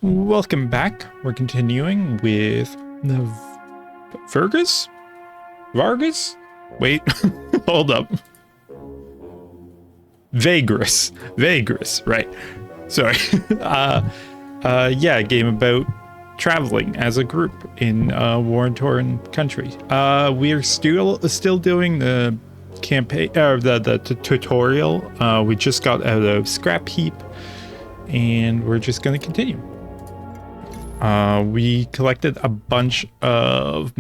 Welcome back. We're continuing with the Vagrus? Vargas? Wait, hold up. Vagrus, right. Sorry. Yeah, a game about traveling as a group in a war-torn country. We are still doing the campaign, the tutorial. We just got out of Scrap Heap, and we're just going to continue. We collected a bunch of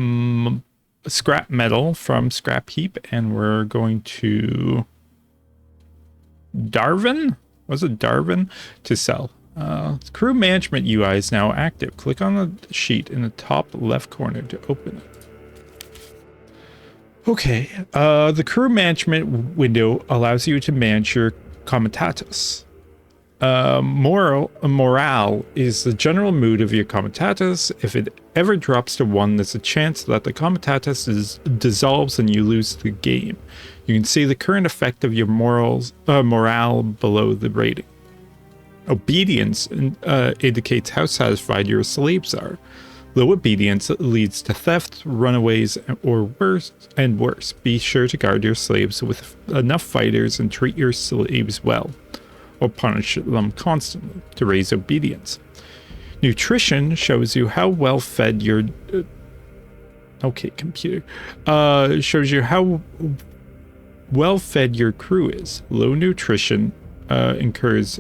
scrap metal from Scrap Heap, and we're going to Darwin? Was it Darwin? To sell. Crew management UI is now active. Click on the sheet in the top left corner to open it. Okay, the crew management window allows you to manage your comitatus. Morale is the general mood of your comitatus. If it ever drops to 1, there's a chance that the comitatus dissolves and you lose the game. You can see the current effect of your morale below the rating. Obedience indicates how satisfied your slaves are. Low obedience leads to theft, runaways, or worse. Be sure to guard your slaves with enough fighters and treat your slaves well, or punish them constantly to raise obedience. Nutrition shows you how well fed your shows you how well fed your crew is. Low nutrition incurs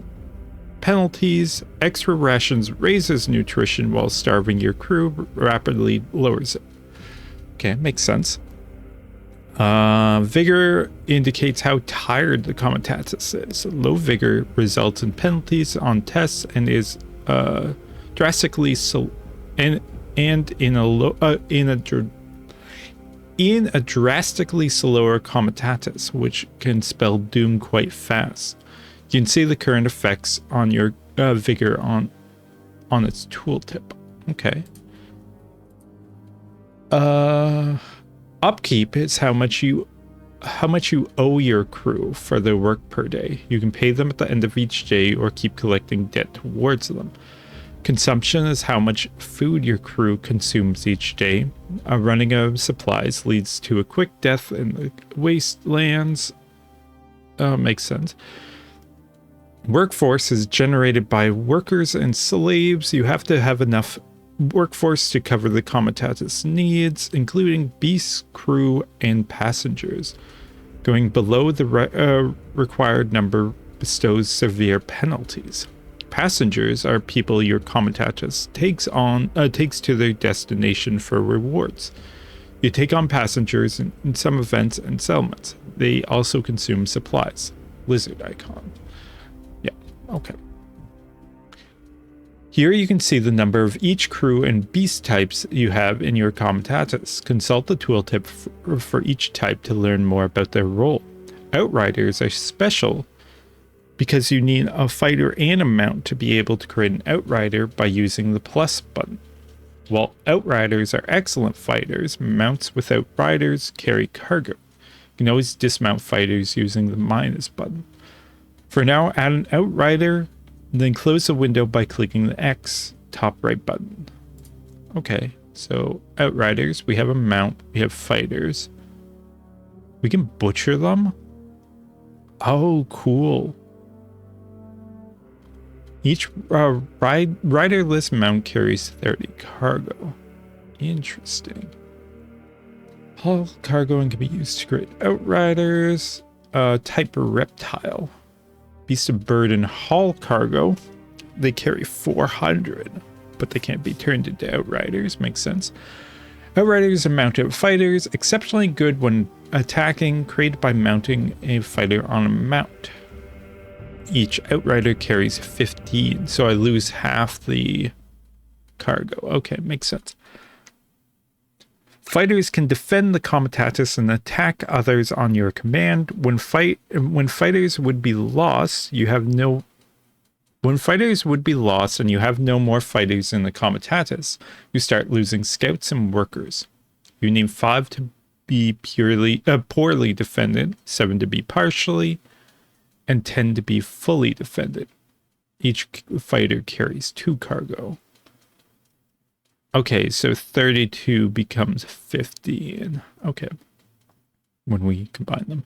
penalties. Extra rations raises nutrition, while starving your crew rapidly lowers it. Okay, makes sense. Vigor indicates how tired the comitatus is. Low vigor results in penalties on tests and is drastically in a drastically slower comitatus, which can spell doom quite fast. You can see the current effects on your vigor on its tooltip. Okay. Upkeep is how much you owe your crew for their work per day. You can pay them at the end of each day or keep collecting debt towards them. Consumption is how much food your crew consumes each day. A running out of supplies leads to a quick death in the wastelands. Makes sense. Workforce is generated by workers and slaves. You have to have enough workforce to cover the comitatus needs, including beasts, crew, and passengers. Going below the required number bestows severe penalties. Passengers are people your comitatus takes to their destination for rewards. You take on passengers in some events and settlements. They also consume supplies. Lizard icon. Yeah, okay. Here you can see the number of each crew and beast types you have in your comitatus. Consult the tooltip for each type to learn more about their role. Outriders are special because you need a fighter and a mount to be able to create an outrider by using the plus button. While outriders are excellent fighters, mounts without riders carry cargo. You can always dismount fighters using the minus button. For now, add an outrider, then close the window by clicking the X top right button. Okay, so outriders, we have a mount, we have fighters. We can butcher them? Oh, cool. Each riderless mount carries 30 cargo. Interesting. Haul cargo and can be used to create outriders. Type reptile. Beast of burden haul cargo. They carry 400, but they can't be turned into outriders. Makes sense. Outriders are mounted fighters, exceptionally good when attacking, created by mounting a fighter on a mount. Each outrider carries 15, so I lose half the cargo. Okay, makes sense. Fighters can defend the comitatus and attack others on your command. When fighters would be lost, and you have no more fighters in the comitatus, you start losing scouts and workers. You need 5 to be poorly defended, 7 to be partially, and 10 to be fully defended. Each fighter carries 2 cargo. Okay, so 32 becomes 15. Okay, when we combine them.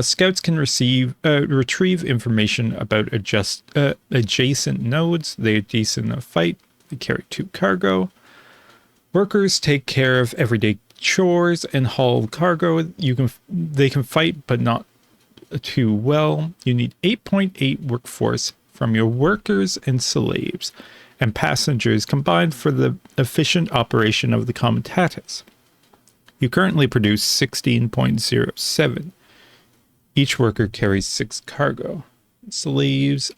Scouts can retrieve information about adjacent nodes. They are decent in a fight. They carry 2 cargo. Workers take care of everyday chores and haul cargo. They can fight, but not too well. You need 8.8 workforce from your workers and slaves and passengers combined for the efficient operation of the comitatus. You currently produce 16.07. Each worker carries 6 cargo. Slaves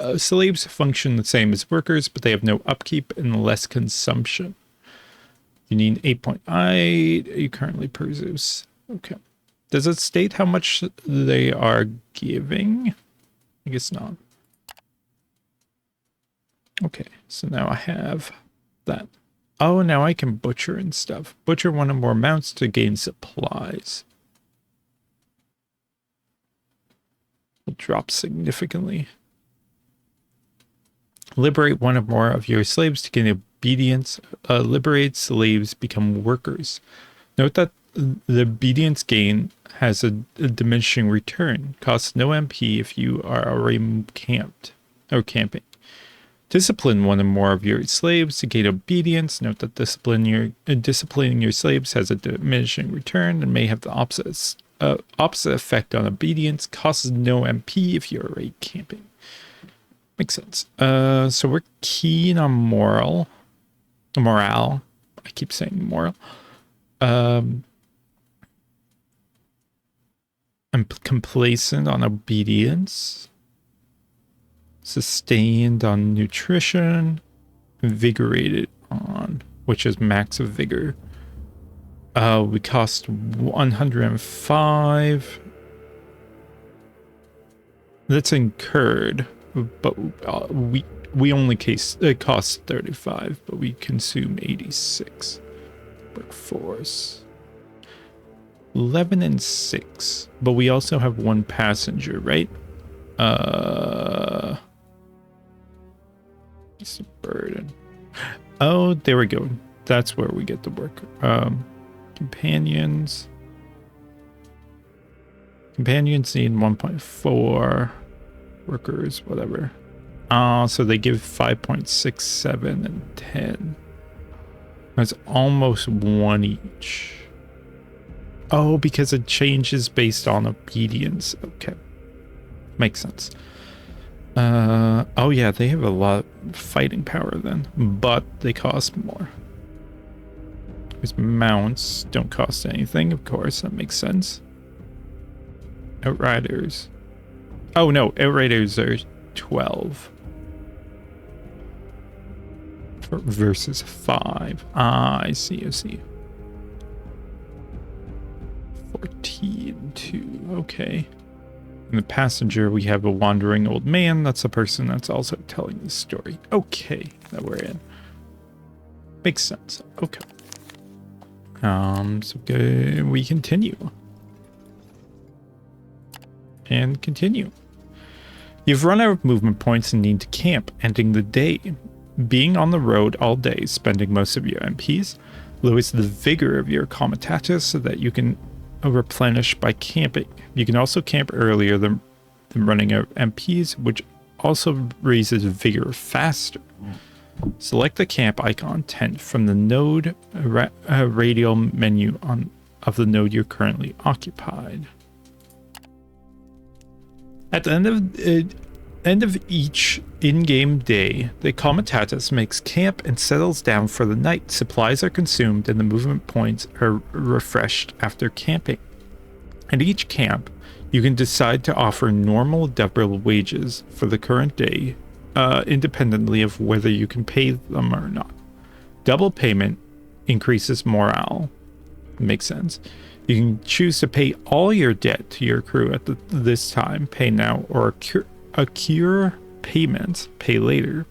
function the same as workers, but they have no upkeep and less consumption. You need 8.8. You currently produce. Okay. Does it state how much they are giving? I guess not. Okay, so now I have that. Oh, now I can butcher and stuff. Butcher one or more mounts to gain supplies. Will drop significantly. Liberate one or more of your slaves to gain obedience. Liberate slaves become workers. Note that the obedience gain has a diminishing return. Costs no MP if you are already camped or camping. Discipline one or more of your slaves to gain obedience. Note that disciplining your slaves has a diminishing return and may have the opposite effect on obedience. Costs no MP if you're already camping. Makes sense. So we're keen on morale. I keep saying moral. I'm complacent on obedience. Sustained on nutrition. Invigorated on, which is max of vigor. We cost 105. That's incurred, but we only cost 35, but we consume 86. Workforce 11 and 6, but we also have 1 passenger, right? It's a burden. Oh, there we go. That's where we get the work. Companions need 1.4. Workers, whatever. So they give 5.67 and 10. That's almost 1 each. Oh, because it changes based on obedience. Okay. Makes sense. Oh yeah, they have a lot of fighting power then, but they cost more. These mounts don't cost anything, of course, that makes sense. Outriders. Oh no, Outriders are 12. Versus 5. Ah, I see. 14, 2, okay. And the passenger, we have a wandering old man. That's the person that's also telling the story. Okay, that we're in. Makes sense. Okay. So good. We continue. And continue. You've run out of movement points and need to camp, ending the day. Being on the road all day, spending most of your MPs, lowers the vigor of your comitatus so that you can replenish by camping. You can also camp earlier than running out of MPs, which also raises vigor faster. Select the camp icon tent from the node radial menu of the node you're currently occupied. At the end of each in-game day, the comitatus makes camp and settles down for the night. Supplies are consumed and the movement points are refreshed after camping. At each camp, you can decide to offer normal double wages for the current day, independently of whether you can pay them or not. Double payment increases morale. Makes sense. You can choose to pay all your debt to your crew at this time, pay now, or accrue payments, pay later.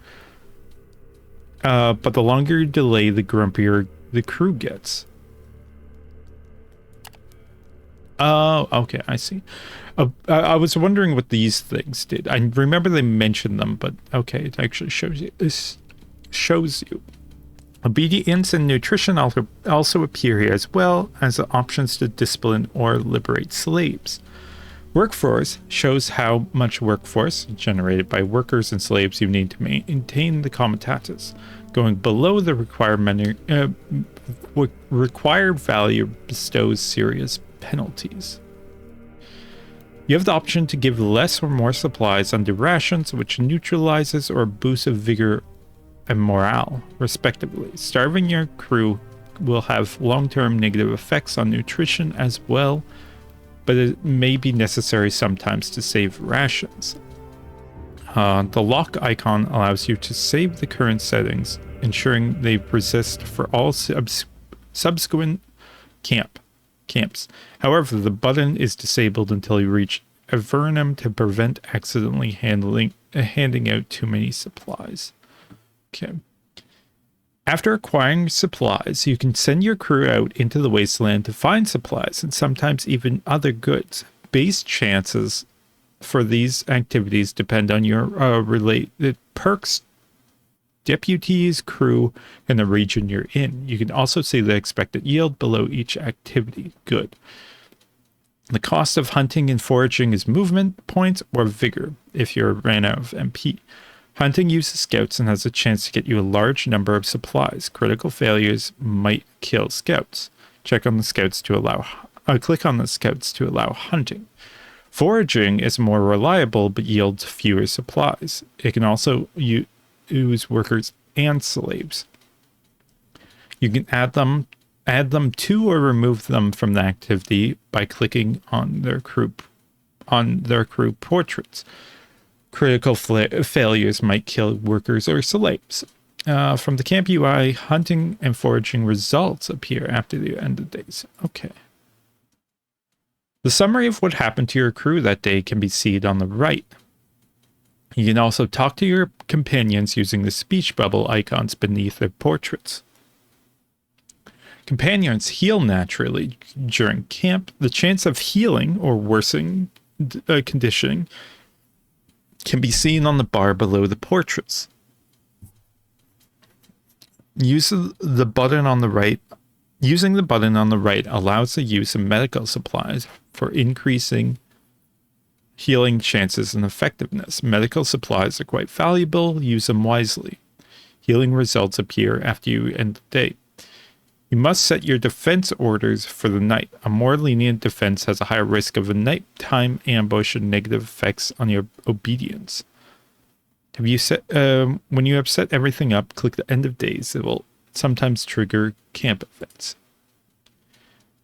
But the longer you delay, the grumpier the crew gets. Oh, okay, I see. I was wondering what these things did. I remember they mentioned them, but okay, it actually shows you. This shows you. Obedience and nutrition also appear here, as well as options to discipline or liberate slaves. Workforce shows how much workforce generated by workers and slaves you need to maintain the comitatus. Going below the required value bestows serious penalties. You have the option to give less or more supplies under rations, which neutralizes or boosts vigor and morale, respectively. Starving your crew will have long-term negative effects on nutrition as well, but it may be necessary sometimes to save rations. The lock icon allows you to save the current settings, ensuring they persist for all subsequent camps. However, the button is disabled until you reach Avernum to prevent accidentally handing out too many supplies. Okay. After acquiring supplies, you can send your crew out into the wasteland to find supplies and sometimes even other goods. Base chances for these activities depend on your related perks, deputies, crew, and the region you're in. You can also see the expected yield below each activity. Good. The cost of hunting and foraging is movement points or vigor if you're ran out of MP. Hunting uses scouts and has a chance to get you a large number of supplies. Critical failures might kill scouts. Click on the scouts to allow hunting. Foraging is more reliable but yields fewer supplies. It can also use workers and slaves. You can add them to or remove them from the activity by clicking on their crew portraits. Critical failures might kill workers or slaves. From the camp UI, hunting and foraging results appear after the end of days. Okay. The summary of what happened to your crew that day can be seen on the right. You can also talk to your companions using the speech bubble icons beneath their portraits. Companions heal naturally during camp. The chance of healing or worsening conditioning can be seen on the bar below the portraits. Using the button on the right allows the use of medical supplies for increasing healing chances and effectiveness. Medical supplies are quite valuable. Use them wisely. Healing results appear after you end the day. You must set your defense orders for the night. A more lenient defense has a higher risk of a nighttime ambush and negative effects on your obedience. Have you set when you have set everything up, click the end of days. It will sometimes trigger camp events.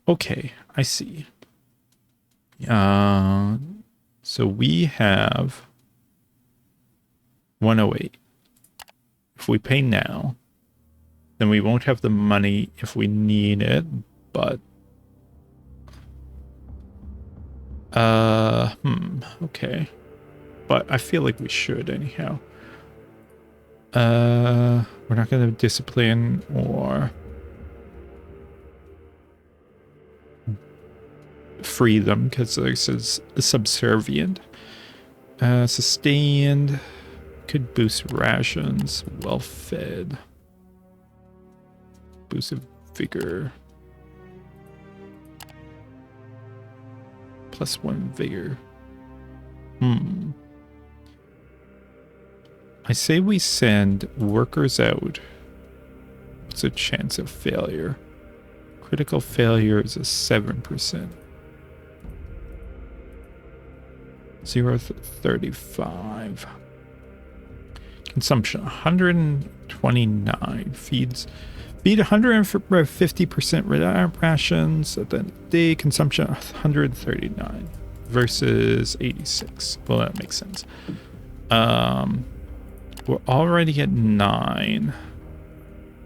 Okay, I see. So we have 108. If we pay now, then we won't have the money if we need it, but okay. But I feel like we should anyhow. We're not gonna discipline or free them because this is subservient. Sustained could boost rations. Well fed. Boost of vigor. +1 vigor. I say we send workers out. What's the chance of failure? Critical failure is a 7%. 0-35. Consumption 129. Feed 150% rations at the end of the day. Consumption 139 versus 86. Well, that makes sense. We're already at 9.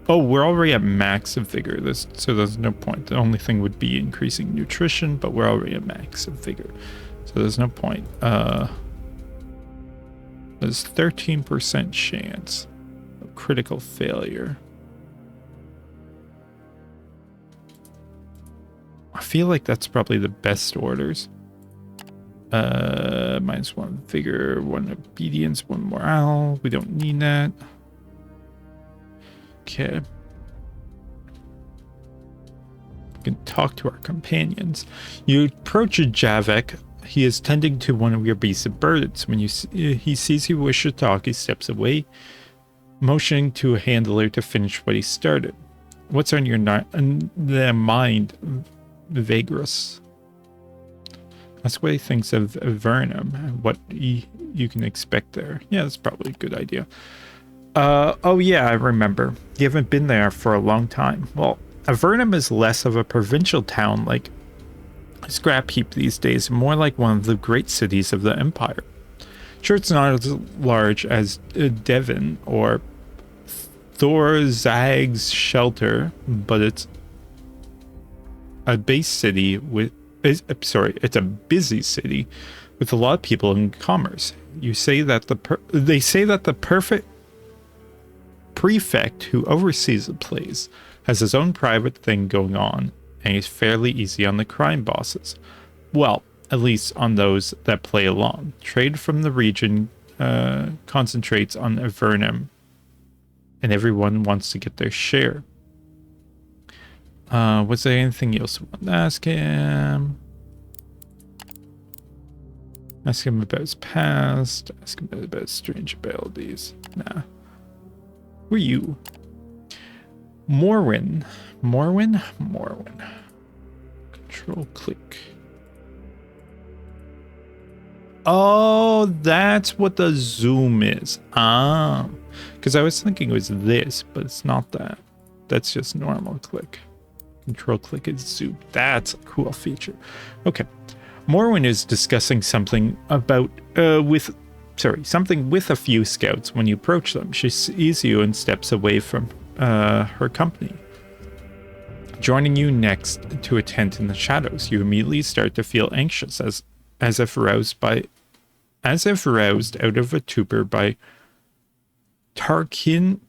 Oh, we're already at max of vigor. So there's no point. The only thing would be increasing nutrition, but we're already at max of vigor. So there's no point. There's 13% chance of critical failure. feel like that's probably the best orders. -1 vigor, 1 obedience, 1 morale. We don't need that. Okay. We can talk to our companions. You approach Javek. He is tending to one of your beasts of burdens. When he sees you wish to talk, he steps away, motioning to a handler to finish what he started. What's on your mind, Vagrus? Ask what he thinks of Vernum and what you can expect there. Yeah, that's probably a good idea. Oh yeah, I remember. You haven't been there for a long time. Well, Avernum is less of a provincial town like scrap heap these days, more like one of the great cities of the Empire. Sure, it's not as large as Devon or Thorzag's Shelter, but it's a base city with it's a busy city with a lot of people in commerce. They say that the perfect prefect who oversees the place has his own private thing going on, and he's fairly easy on the crime bosses. Well, at least on those that play along. Trade from the region concentrates on Avernum, and everyone wants to get their share. Was there anything else you want to ask him? Ask him about his past. Ask him about his strange abilities. Nah. Who are you? Morwin. Control click. Oh, that's what the zoom is. Ah. Because I was thinking it was this, but it's not that. That's just normal click. Control click is zoom. That's a cool feature. Okay. Morwin is discussing something about something with a few scouts when you approach them. She sees you and steps away from her company. Joining you next to a tent in the shadows, you immediately start to feel anxious as if roused out of a torpor by Tarkian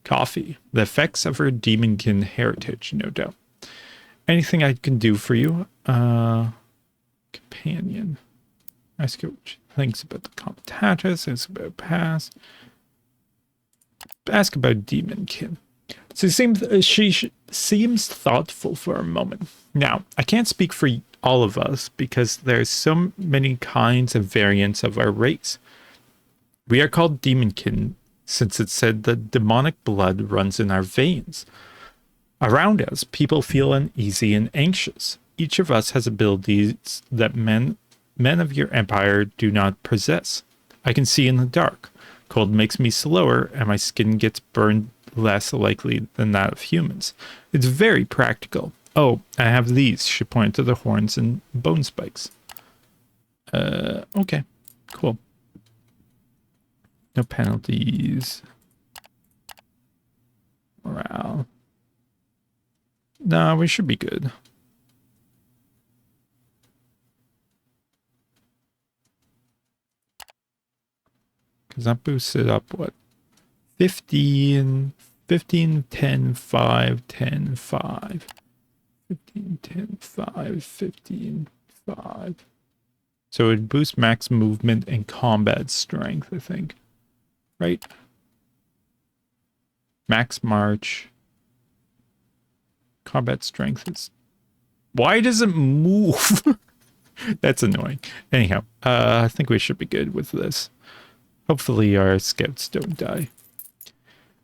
coffee. The effects of her demonkin heritage, no doubt. Anything I can do for you? Companion. Ask her what she thinks about the comitatus, ask about past. Ask about demonkin. So she seems thoughtful for a moment. Now, I can't speak for all of us because there's so many kinds and variants of our race. We are called demonkin since it said that demonic blood runs in our veins. Around us, people feel uneasy and anxious. Each of us has abilities that men of your empire do not possess. I can see in the dark. Cold makes me slower, and my skin gets burned less likely than that of humans. It's very practical. Oh, I have these. She pointed to the horns and bone spikes. Okay, cool. No penalties. Morale. No, we should be good. Because that boosted up, what? 15, 10, 5, 10, 5. 15, 10, 5, 15, 5. So it boosts max movement and combat strength, I think. Right? Max march. Combat strength is... Why does it move? That's annoying. Anyhow, I think we should be good with this. Hopefully our scouts don't die.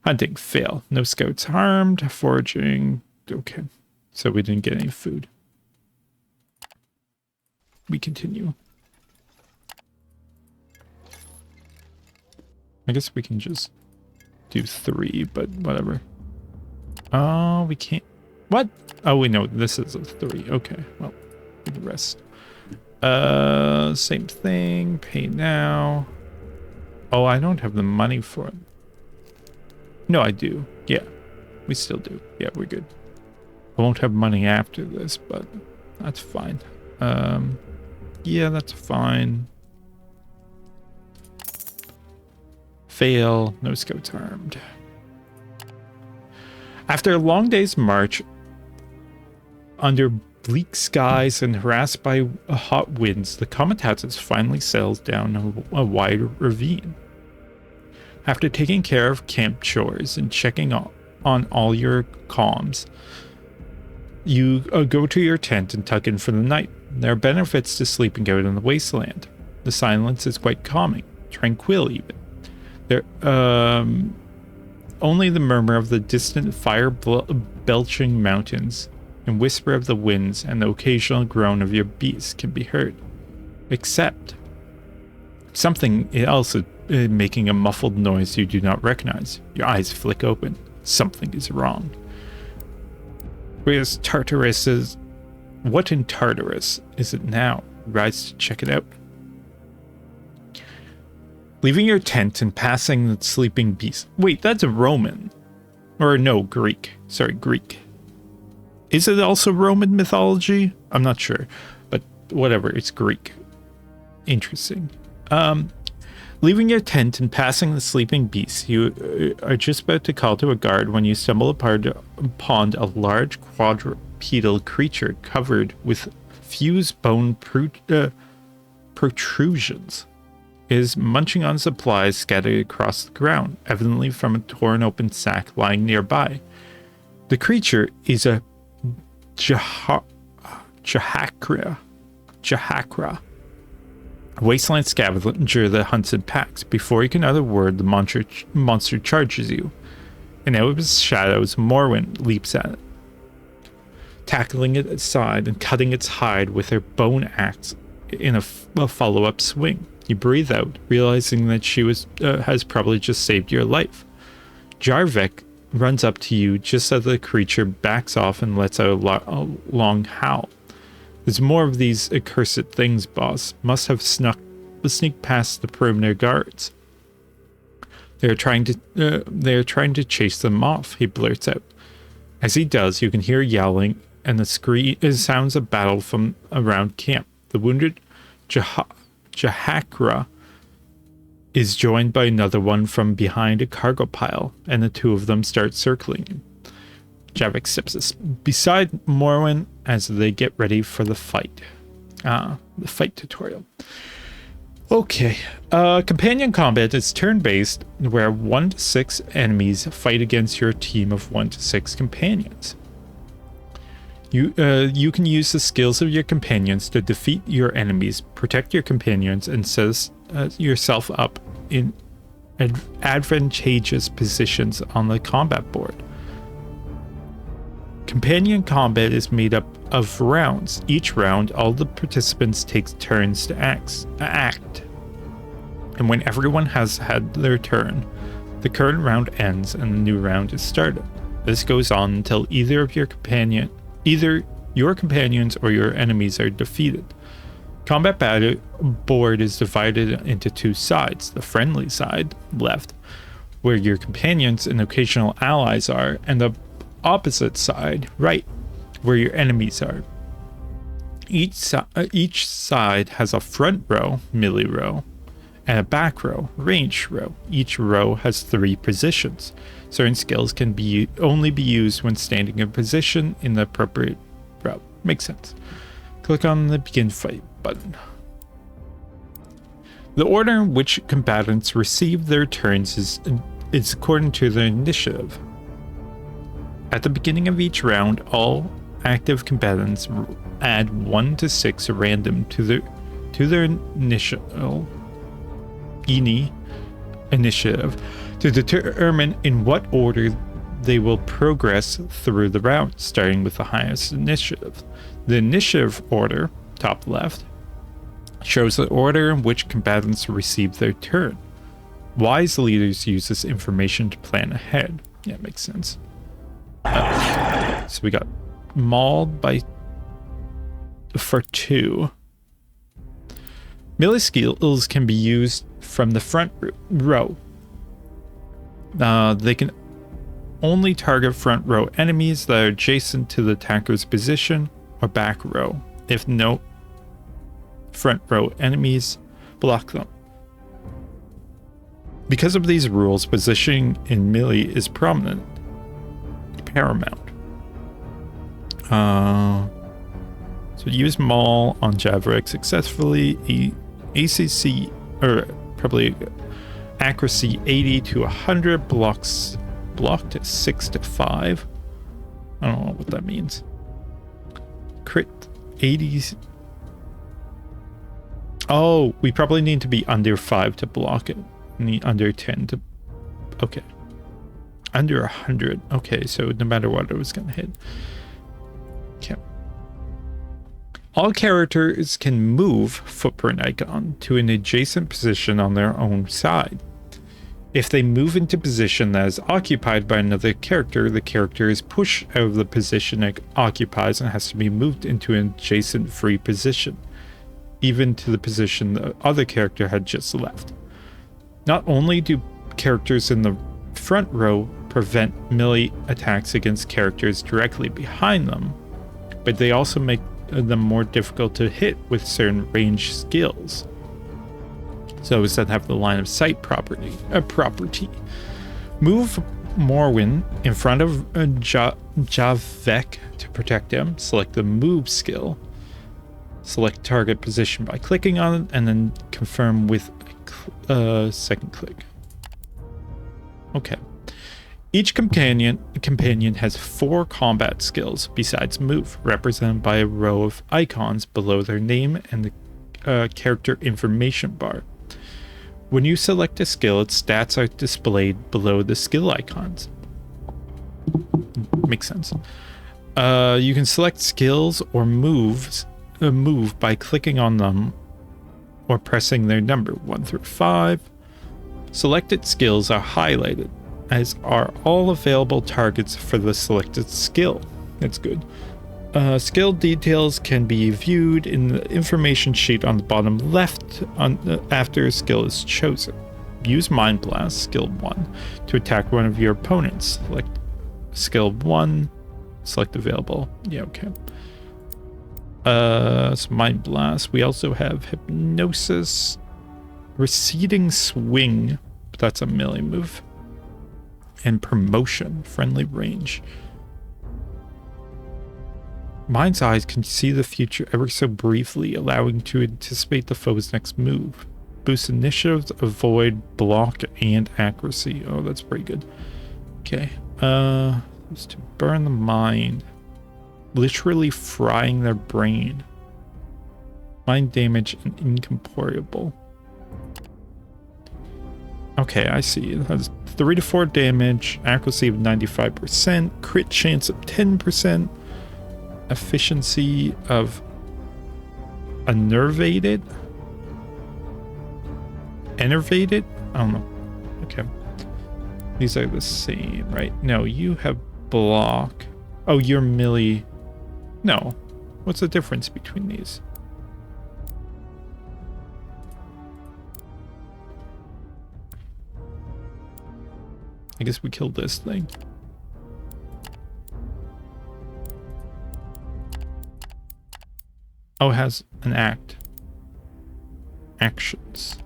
Hunting, fail. No scouts harmed. Foraging, okay. So we didn't get any food. We continue. I guess we can just do 3, but whatever. Oh, we can't. What? Oh, we know this is a 3. Okay, well, do the rest. Same thing. Pay now. Oh, I don't have the money for it. No, I do. Yeah, we still do. Yeah, we're good. I won't have money after this, but that's fine. Yeah, that's fine. Fail. No scouts harmed. After a long day's march, Under bleak skies and harassed by hot winds, the Comitatus finally sails down a wide ravine. After taking care of camp chores and checking on all your comms, you go to your tent and tuck in for the night. There are benefits to sleeping out in the wasteland. The silence is quite calming, tranquil even. There, only the murmur of the distant fire-belching mountains and whisper of the winds and the occasional groan of your beast can be heard. Except something else is making a muffled noise you do not recognize. Your eyes flick open. Something is wrong. Where's Tartarus is... What in Tartarus is it now? Rise to check it out. Leaving your tent and passing the sleeping beast. Wait, that's a Roman. Or no, Greek. Sorry, Greek. Is it also Roman mythology? I'm not sure. But whatever, it's Greek. Interesting. Leaving your tent and passing the sleeping beast, you are just about to call to a guard when you stumble upon a large quadrupedal creature covered with fused bone protrusions. It is munching on supplies scattered across the ground, evidently from a torn open sack lying nearby. The creature is a Jahakra, a wasteland scavenger that hunts in packs. Before you can utter a word, the monster charges you, and out of his shadows, Morwen leaps at it, tackling it aside and cutting its hide with her bone axe in a follow-up swing. You breathe out, realizing that she has probably just saved your life. Jarvik runs up to you just as the creature backs off and lets out a long howl. There's more of these accursed things, boss. Must have sneaked past the perimeter guards. They're trying to chase them off, he blurts out. As he does, you can hear yelling and the sounds of battle from around camp. The wounded Jahakra is joined by another one from behind a cargo pile, and the two of them start circling him. Javik steps beside Morwen as they get ready for the fight. The fight tutorial. Okay. Companion combat is turn-based, where 1 to 6 enemies fight against your team of 1 to 6 companions. You can use the skills of your companions to defeat your enemies, protect your companions, and set yourself up in advantageous positions on the combat board. Companion combat is made up of rounds. Each round, all the participants take turns to act. And when everyone has had their turn, the current round ends and a new round is started. This goes on until either your companions or your enemies are defeated. Combat battle board is divided into 2 sides. The friendly side, left, where your companions and occasional allies are, and the opposite side, right, where your enemies are. Each side has a front row, melee row, and a back row, range row. Each row has 3 positions. Certain skills can only be used when standing in position in the appropriate row. Makes sense. Click on the begin fight button. The order in which combatants receive their turns is according to their initiative. At the beginning of each round, all active combatants add 1 to 6 random to their initiative to determine in what order they will progress through the round, starting with the highest initiative. The initiative order, top left, shows the order in which combatants receive their turn. Wise leaders use this information to plan ahead. Yeah, it makes sense. So we got mauled for 2. Melee skills can be used from the front row. They can only target front row enemies that are adjacent to the attacker's position, or back row. If no front row enemies, block them. Because of these rules, positioning in melee is paramount. So use Maul on Javrek successfully. ACC, or probably accuracy 80 to 100, blocks blocked 6 to 5. I don't know what that means. Crit 80s. Oh, we probably need to be under 5 to block it. Need under 10 to... Okay. Under 100. Okay, so no matter what, it was going to hit. Okay. All characters can move footprint icon to an adjacent position on their own side. If they move into position that is occupied by another character, the character is pushed out of the position it occupies and has to be moved into an adjacent free position, even to the position the other character had just left. Not only do characters in the front row prevent melee attacks against characters directly behind them, but they also make them more difficult to hit with certain ranged skills. So instead have the line of sight property. Move Morwen in front of Javek to protect him. Select the move skill. Select target position by clicking on it, and then confirm with a second click. Okay. Each companion has 4 combat skills besides move, represented by a row of icons below their name and the character information bar. When you select a skill, its stats are displayed below the skill icons. Makes sense. You can select skills or move by clicking on them or pressing their number 1 through 5. Selected skills are highlighted, as are all available targets for the selected skill. That's good. Skill details can be viewed in the information sheet on the bottom left after a skill is chosen. Use Mind Blast, skill 1, to attack one of your opponents. Select skill 1, select available. Yeah, okay. So Mind Blast. We also have Hypnosis, Receding Swing, but that's a melee move, and Promotion, friendly range. Mind's eyes can see the future ever so briefly, allowing to anticipate the foe's next move. Boost initiative, avoid, block, and accuracy. Oh, that's pretty good. Okay. It's to burn the mind. Literally frying their brain. Mind damage and incorporeal. Okay, I see. It has 3 to 4 damage, accuracy of 95%, crit chance of 10%, efficiency of enervated? Enervated? I don't know. Okay. These are the same, right? No, you have block. Oh, you're melee. No. What's the difference between these? I guess we killed this thing. Oh, it has an act. Actions.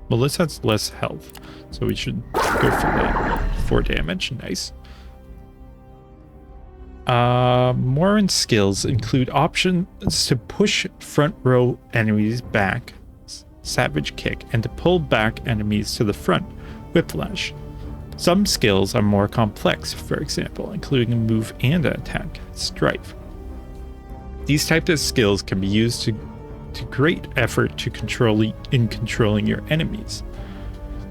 Well, this has less health, so we should go for that. 4 damage, nice. More in skills include options to push front row enemies back, Savage Kick, and to pull back enemies to the front, Whiplash. Some skills are more complex, for example, including a move and an attack, Strife. These types of skills can be used to great effort to controlling your enemies.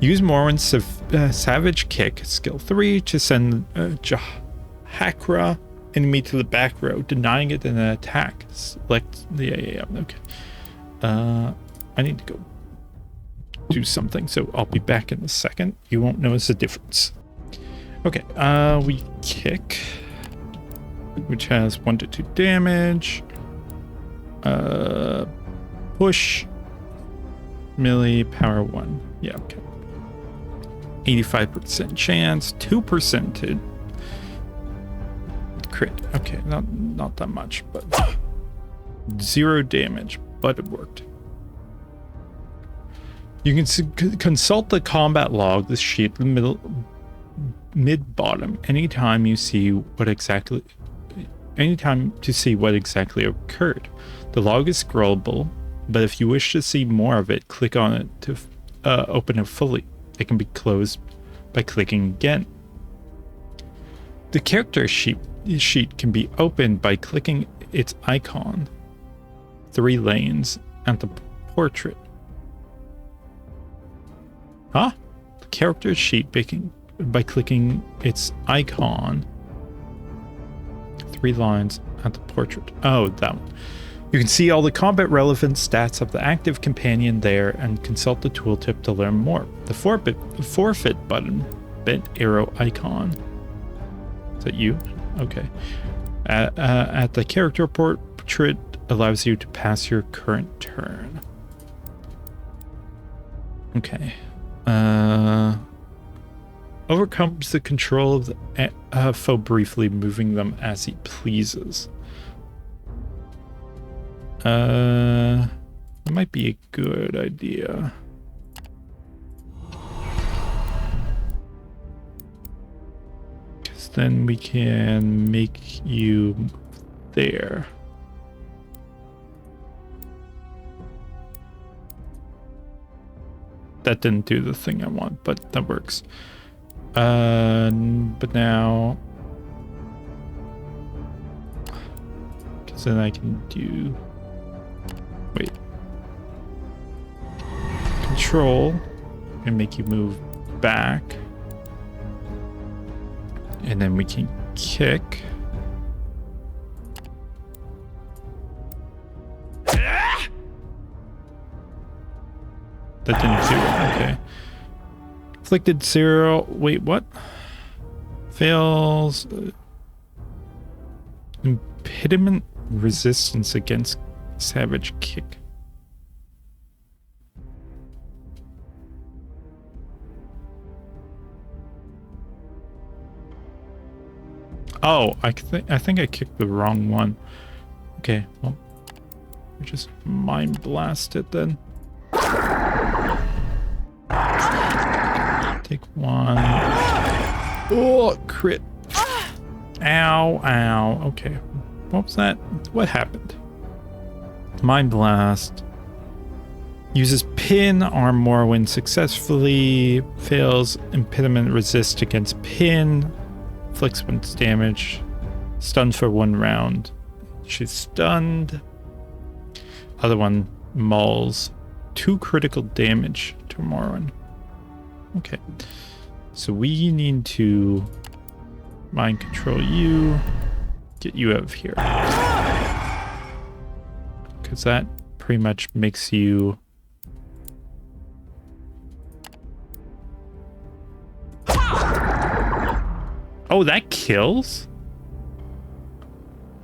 Use Morwen's Savage Kick, skill 3, to send Jahakra enemy to the back row, denying it an attack. Select the okay. I need to go do something, so I'll be back in a second. You won't notice the difference. Okay, we kick, which has 1 to 2 damage. Push, melee, power 1. Yeah, okay. 85% chance, 2% to crit. Okay, not that much, but 0 damage, but it worked. You can consult the combat log, this sheet mid bottom anytime to see what exactly occurred. The log is scrollable, but if you wish to see more of it, click on it to open it fully. It can be closed by clicking again. The character sheet can be opened by clicking its icon 3 lanes and the portrait. Huh? The character sheet by clicking its icon 3 lines at the portrait. Oh, that one. You can see all the combat relevant stats of the active companion there and consult the tooltip to learn more. The forfeit button, bent arrow icon. Is that you? Okay. At the character portrait allows you to pass your current turn. Okay. Overcomes the control of the foe briefly, moving them as he pleases. That might be a good idea. Because then we can make you move there. That didn't do the thing I want, but that works. But now, because then I can do, wait, control and make you move back, and then we can kick. That didn't do it. Okay. Inflicted 0. Wait, what? Fails. Impediment resistance against savage kick. Oh, I think I kicked the wrong one. Okay, well, we just mind blast it then. Take 1. Oh, crit. Ow, ow. Okay. What was that? What happened? Mind blast. Uses pin, arm more when successfully. Fails impediment resist against pin. Inflicts 1 damage. Stunned for 1 round. She's stunned. Other one mauls. 2 critical damage to Morrowind. Okay, so we need to mind control you, get you out of here, because that pretty much makes you oh, that kills?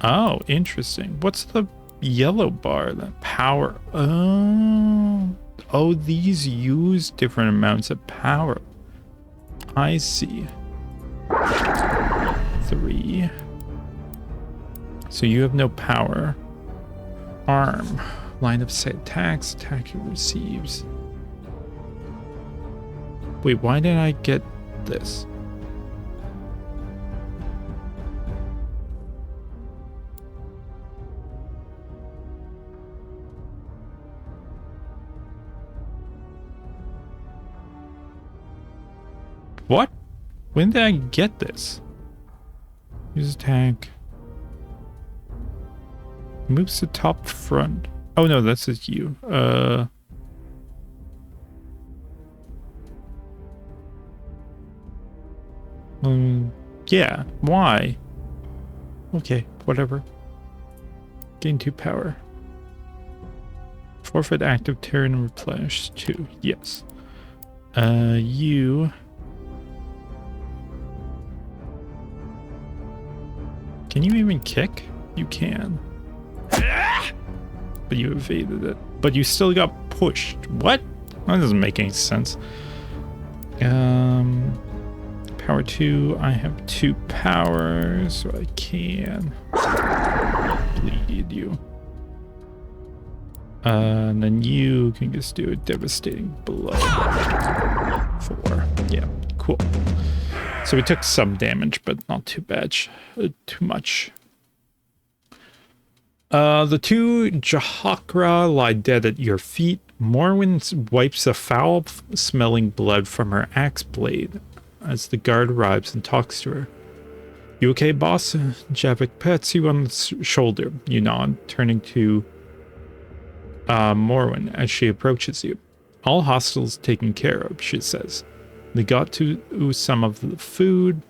Oh, interesting. What's the yellow bar? That power. Oh, these use different amounts of power. I see. 3. So you have no power. Arm. Line of sight attacks. Attacker receives. Wait, why did I get this? What? When did I get this? Use attack. Moves to top front. Oh no, that's just you. Yeah, why? Okay, whatever. Gain 2 power. Forfeit active turn and replenish 2. Yes. You... Can you even kick? You can. But you evaded it. But you still got pushed. What? That doesn't make any sense. Power 2. I have 2 powers, so I can bleed you. And then you can just do a devastating blow. 4. Yeah, cool. So we took some damage, but not too bad, too much. The two Jahakra lie dead at your feet. Morwen wipes the foul-smelling blood from her axe blade as the guard arrives and talks to her. You okay, boss? Javik pats you on the shoulder. You nod, turning to Morwen as she approaches you. All hostiles taken care of, she says. They got to some of the food,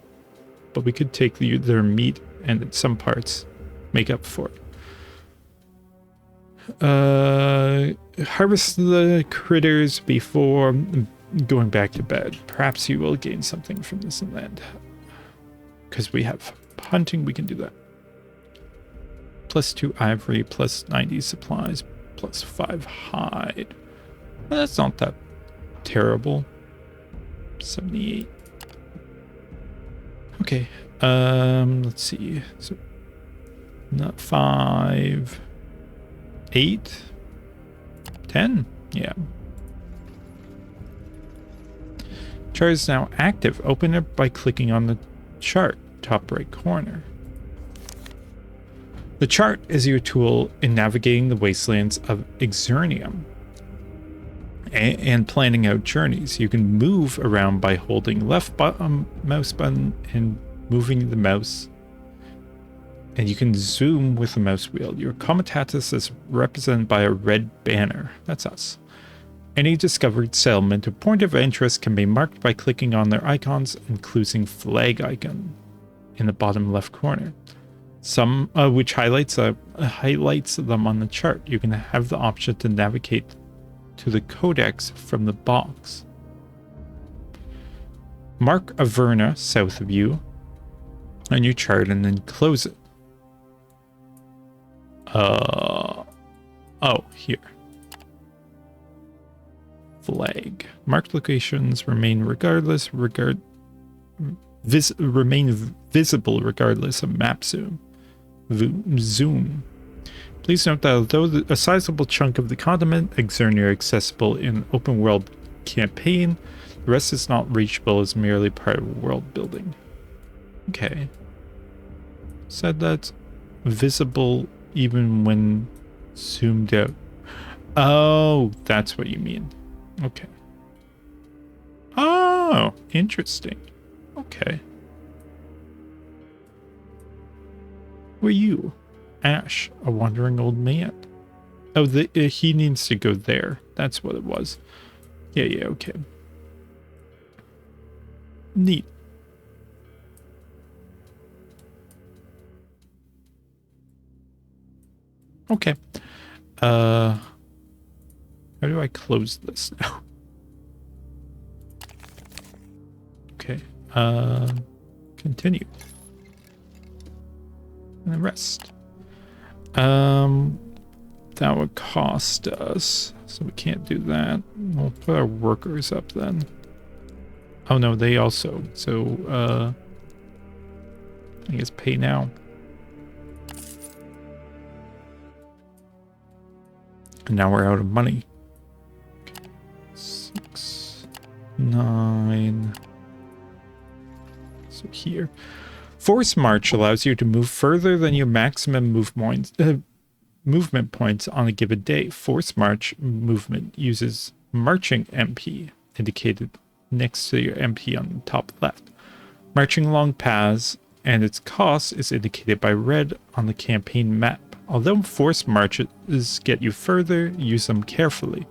but we could take their meat and some parts make up for it. Harvest the critters before going back to bed. Perhaps you will gain something from this land. Because we have hunting, we can do that. +2 ivory, +90 supplies, +5 hide. Well, that's not that terrible. 78. Okay. Let's see. So, not 5, 8, 10. Yeah. Chart is now active. Open it by clicking on the chart, top right corner. The chart is your tool in navigating the wastelands of Exernium and planning out journeys. You can move around by holding left mouse button and moving the mouse, and you can zoom with the mouse wheel. Your comitatus is represented by a red banner. That's us. Any discovered settlement or point of interest can be marked by clicking on their icons, including flag icon in the bottom left corner. Some which highlights them on the chart. You can have the option to navigate to the codex from the box. Mark Averna south of you on your chart and then close it. Oh, here. Flag. Marked locations remain remain visible regardless of map zoom. Please note that although a sizable chunk of the continent Exernia are accessible in open world campaign, the rest is not reachable as merely part of world building. Okay. Said that's visible even when zoomed out. Oh, that's what you mean. Okay. Oh, interesting. Okay. Who are you? Ash, a wandering old man. Oh, he needs to go there. That's what it was. Yeah, okay. Neat. Okay. How do I close this now? Okay. Continue. And the rest. That would cost us, so we can't do that. We'll put our workers up then. Oh no, they also. So, I guess pay now. And now we're out of money. 6, 9. So here. Force March allows you to move further than your maximum movement points on a given day. Force March movement uses marching MP, indicated next to your MP on the top left. Marching along paths and its cost is indicated by red on the campaign map. Although force marches get you further, use them carefully.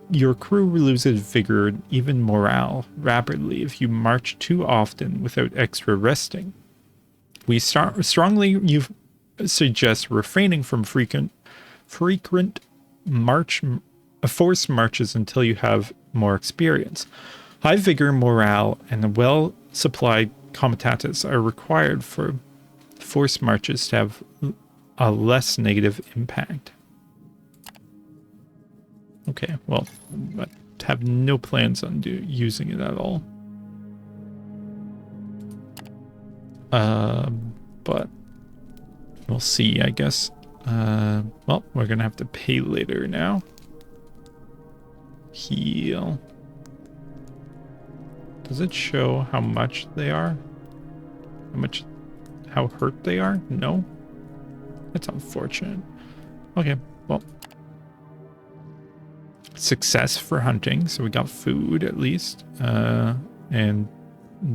Your crew loses vigor and even morale rapidly if you march too often without extra resting. We strongly suggest refraining from frequent force marches until you have more experience. High vigor, morale, and a well-supplied comitatus are required for force marches to have a less negative impact. Okay, well, I have no plans on using it at all. But we'll see, I guess. Well, we're gonna have to pay later now. Heal. Does it show how much they are? How hurt they are? No? That's unfortunate. Okay, well. Success for hunting, so we got food at least. And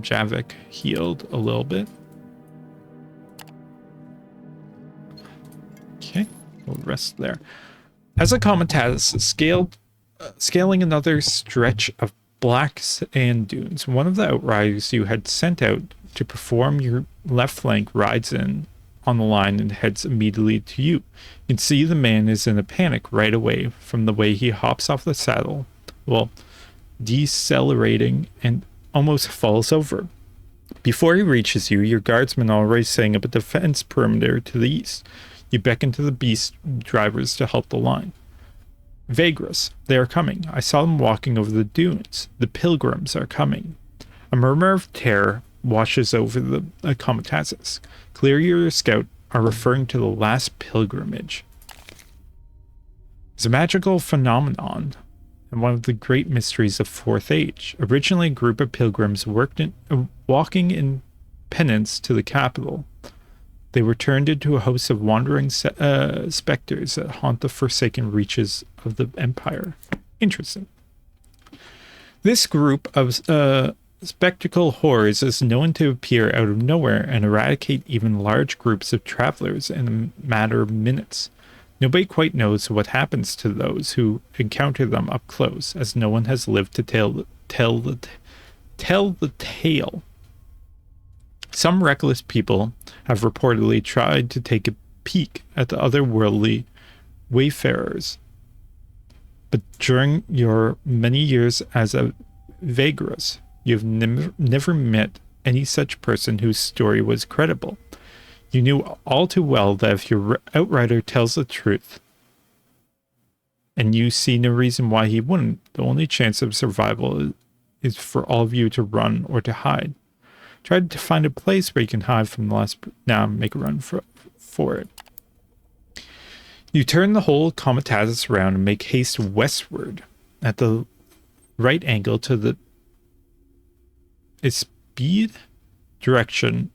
Javik healed a little bit. Okay, we'll rest there. As a common task, scaling another stretch of black sand dunes, one of the outriders you had sent out to perform your left flank rides in on the line and heads immediately to you. You can see the man is in a panic right away from the way he hops off the saddle, well, decelerating and almost falls over. Before he reaches you, your guardsmen are already setting up a defense perimeter to the east. You beckon to the beast drivers to help the line. Vagrus, they are coming. I saw them walking over the dunes. The Pilgrims are coming. A murmur of terror washes over the Comitatus. Clear your scout are referring to the last pilgrimage. It's a magical phenomenon and one of the great mysteries of Fourth Age. Originally, a group of pilgrims walking in penance to the capital. They were turned into a host of wandering specters that haunt the forsaken reaches of the Empire. Interesting. This group of spectacle horrors is known to appear out of nowhere and eradicate even large groups of travelers in a matter of minutes. Nobody quite knows what happens to those who encounter them up close, as no one has lived to tell the tale. Some reckless people have reportedly tried to take a peek at the otherworldly wayfarers, but during your many years as a Vagrus, you've never met any such person whose story was credible. You knew all too well that if your outrider tells the truth, and you see no reason why he wouldn't, the only chance of survival is for all of you to run or to hide. Try to find a place where you can hide from the last... Now make a run for it. You turn the whole Comitatus around and make haste westward at the right angle to the speed direction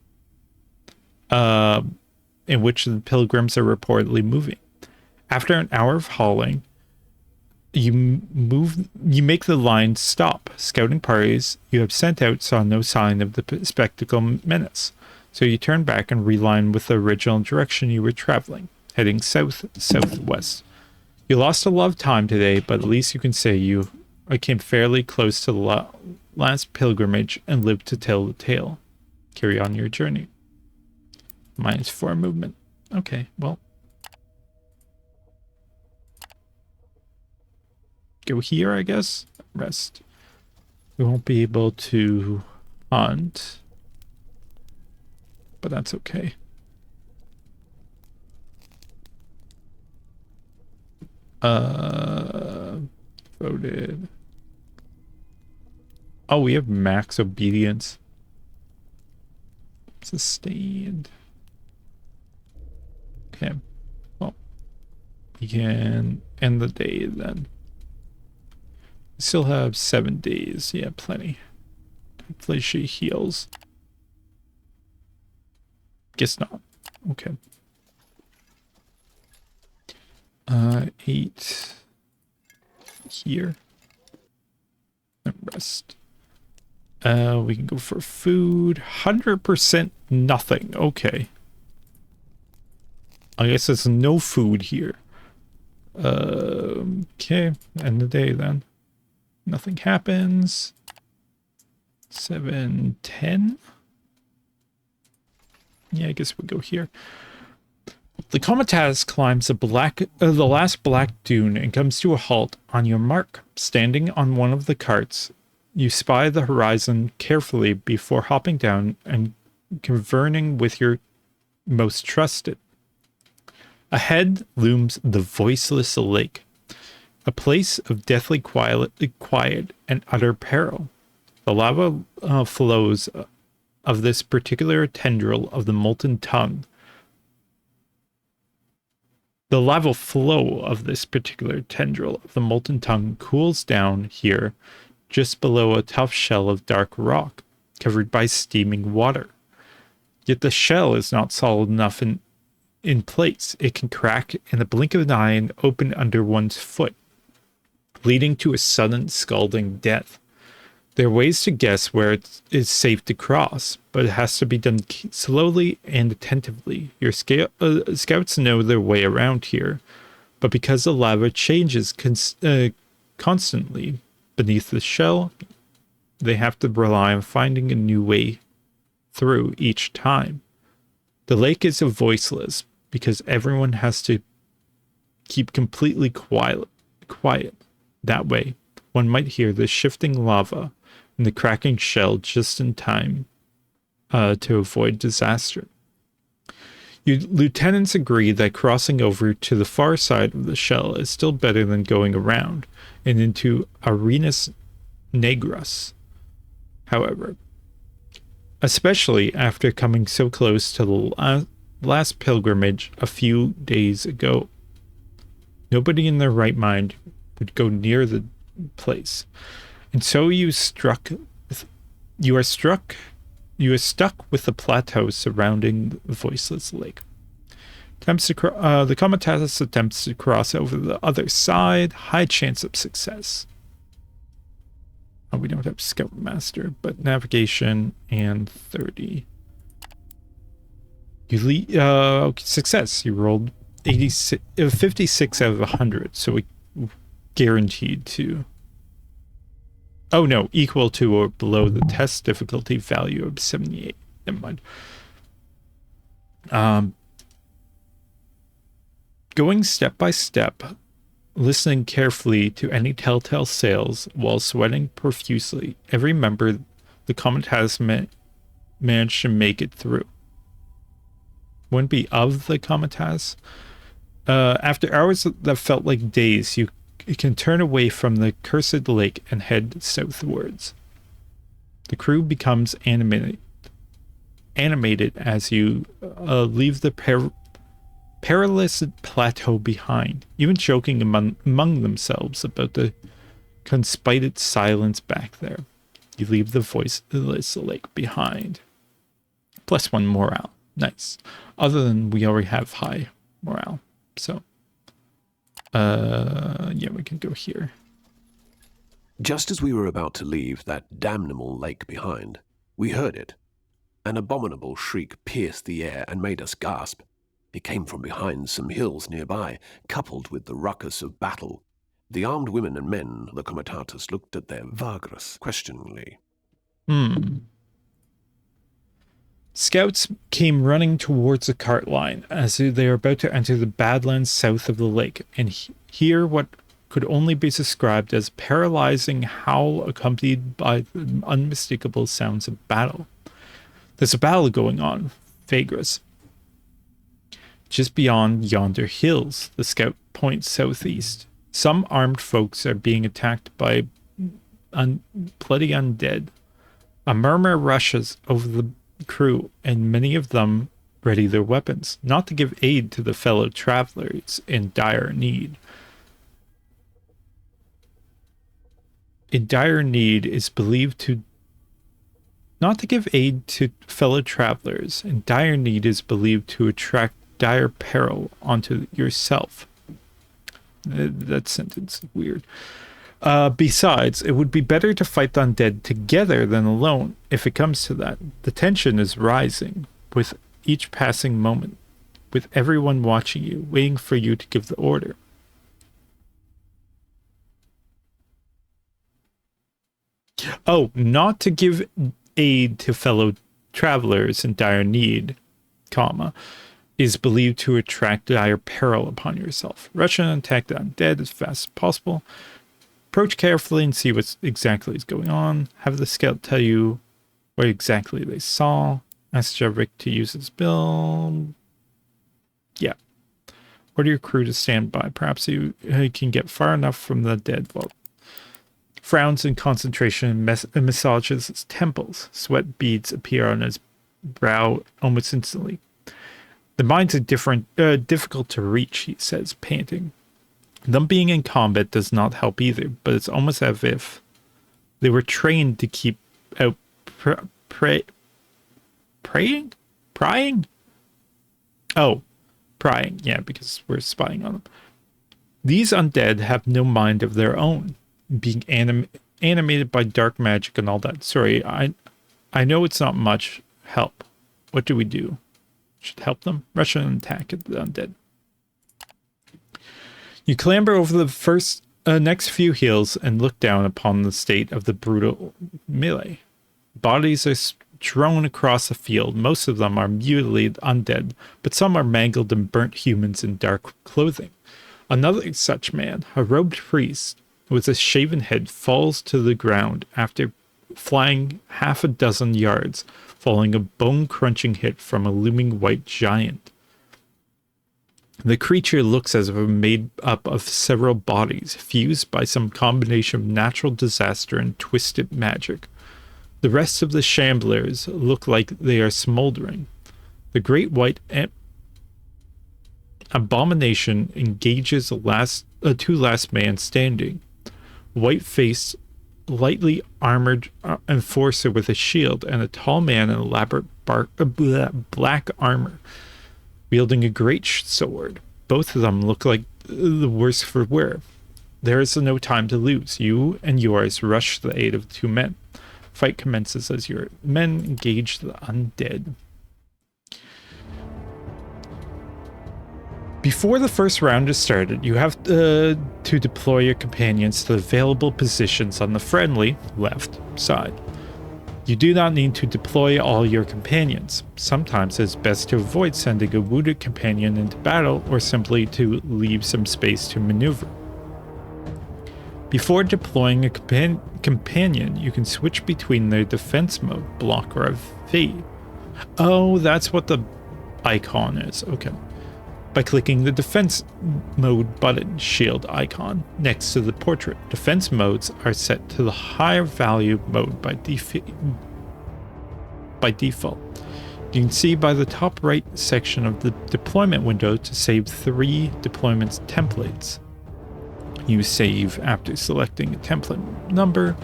in which the pilgrims are reportedly moving. After an hour of hauling, you make the line stop. Scouting parties you have sent out saw no sign of the spectacle menace, so you turn back and reline with the original direction you were traveling, heading southwest. You lost a lot of time today, but at least you can say you came fairly close to the last pilgrimage and lived to tell the tale. Carry on your journey. -4 movement. Okay, well. Go here, I guess. Rest. We won't be able to hunt, but that's okay. Voted. Oh, we have max obedience. Sustained. Okay. Well, we can end the day then. We still have 7 days. Yeah, plenty. Hopefully she heals. Guess not. Okay. 8 here. And rest. We can go for food. 100% nothing. Okay. I guess there's no food here. Okay. End the day then. Nothing happens. 7:10. Yeah, I guess we'll go here. The Comitatus climbs the last black dune and comes to a halt on your mark. Standing on one of the carts, you spy the horizon carefully before hopping down and converting with your most trusted. Ahead looms the voiceless lake, a place of deathly quiet and utter peril. The lava flows of this particular tendril of the molten tongue. The lava flow of this particular tendril of the molten tongue cools down here just below a tough shell of dark rock, covered by steaming water. Yet the shell is not solid enough in place. It can crack in the blink of an eye and open under one's foot, leading to a sudden scalding death. There are ways to guess where it is safe to cross, but it has to be done slowly and attentively. Your scouts know their way around here, but because the lava changes constantly beneath the shell, they have to rely on finding a new way through each time. The lake is voiceless because everyone has to keep completely quiet. That way, one might hear the shifting lava and the cracking shell just in time to avoid disaster. You lieutenants agree that crossing over to the far side of the shell is still better than going around and into Arenas Negras. However, especially after coming so close to the last pilgrimage a few days ago, nobody in their right mind would go near the place. And so you are stuck with the plateau surrounding the voiceless lake. The Comitatus attempts to cross over the other side, high chance of success. Oh, we don't have Scoutmaster, but navigation and 30. Success. You rolled 56 out of 100, so we guaranteed to. Oh no, equal to or below the test difficulty value of 78. Never mind. Going step by step, listening carefully to any telltale sales while sweating profusely, every member the comet has managed to make it through. Wouldn't be of the Comitas. After hours that felt like days, you can turn away from the cursed lake and head southwards. The crew becomes animated as you leave the perilous plateau behind, even joking among themselves about the conspited silence back there. You leave the voiceless lake behind. +1 morale. Nice. Other than we already have high morale. So, yeah, we can go here. Just as we were about to leave that damnable lake behind, we heard it. An abominable shriek pierced the air and made us gasp. It came from behind some hills nearby, coupled with the ruckus of battle. The armed women and men, the Comitatus, looked at their Vagrus questioningly. Scouts came running towards the cart line as they were about to enter the badlands south of the lake and hear what could only be described as paralyzing howl accompanied by the unmistakable sounds of battle. There's a battle going on, Vagrus. Just beyond yonder hills, the scout points southeast. Some armed folks are being attacked by bloody undead. A murmur rushes over the crew, and many of them ready their weapons, not to give aid to the fellow travelers in dire need. In dire need is believed to not to give aid to fellow travelers. In dire need is believed to attract dire peril onto yourself. That sentence is weird. Besides, it would be better to fight the undead together than alone. If it comes to that, the tension is rising with each passing moment, with everyone watching you, waiting for you to give the order. Oh, not to give aid to fellow travelers in dire need, comma, is believed to attract dire peril upon yourself. Rush and attack the undead as fast as possible. Approach carefully and see what exactly is going on. Have the scout tell you what exactly they saw. Ask Javik to use his build. Yeah. Order your crew to stand by. Perhaps you can get far enough from the dead while frowns in concentration and massages his temples. Sweat beads appear on his brow almost instantly. The mines are difficult to reach, he says, panting. Them being in combat does not help either, but it's almost as if They were trained to keep out praying? Prying? Oh, prying. Yeah, because we're spying on them. These undead have no mind of their own, being animated by dark magic and all that. Sorry, I know it's not much help. What do we do? Should help them? Rush and attack at the undead. You clamber over the next few hills and look down upon the state of the brutal melee. Bodies are strewn across the field. Most of them are mutilated undead, but some are mangled and burnt humans in dark clothing. Another such man, a robed priest with a shaven head, falls to the ground after flying half a dozen yards, following a bone-crunching hit from a looming white giant. The creature looks as if it were made up of several bodies, fused by some combination of natural disaster and twisted magic. The rest of the shamblers look like they are smoldering. The great white abomination engages the two last man standing. White-faced, lightly armored enforcer with a shield, and a tall man in elaborate black armor, wielding a great sword. Both of them look like the worse for wear. There is no time to lose. You and yours rush to the aid of the two men. Fight commences as your men engage the undead. Before the first round is started, you have to deploy your companions to the available positions on the friendly left side. You do not need to deploy all your companions. Sometimes it's best to avoid sending a wounded companion into battle or simply to leave some space to maneuver. Before deploying a companion, you can switch between their defense mode, block or evade. Oh, that's what the icon is. Okay. By clicking the defense mode button, shield icon, next to the portrait. Defense modes are set to the higher value mode by default. You can see by the top right section of the deployment window to save 3 deployment templates. You save after selecting a template number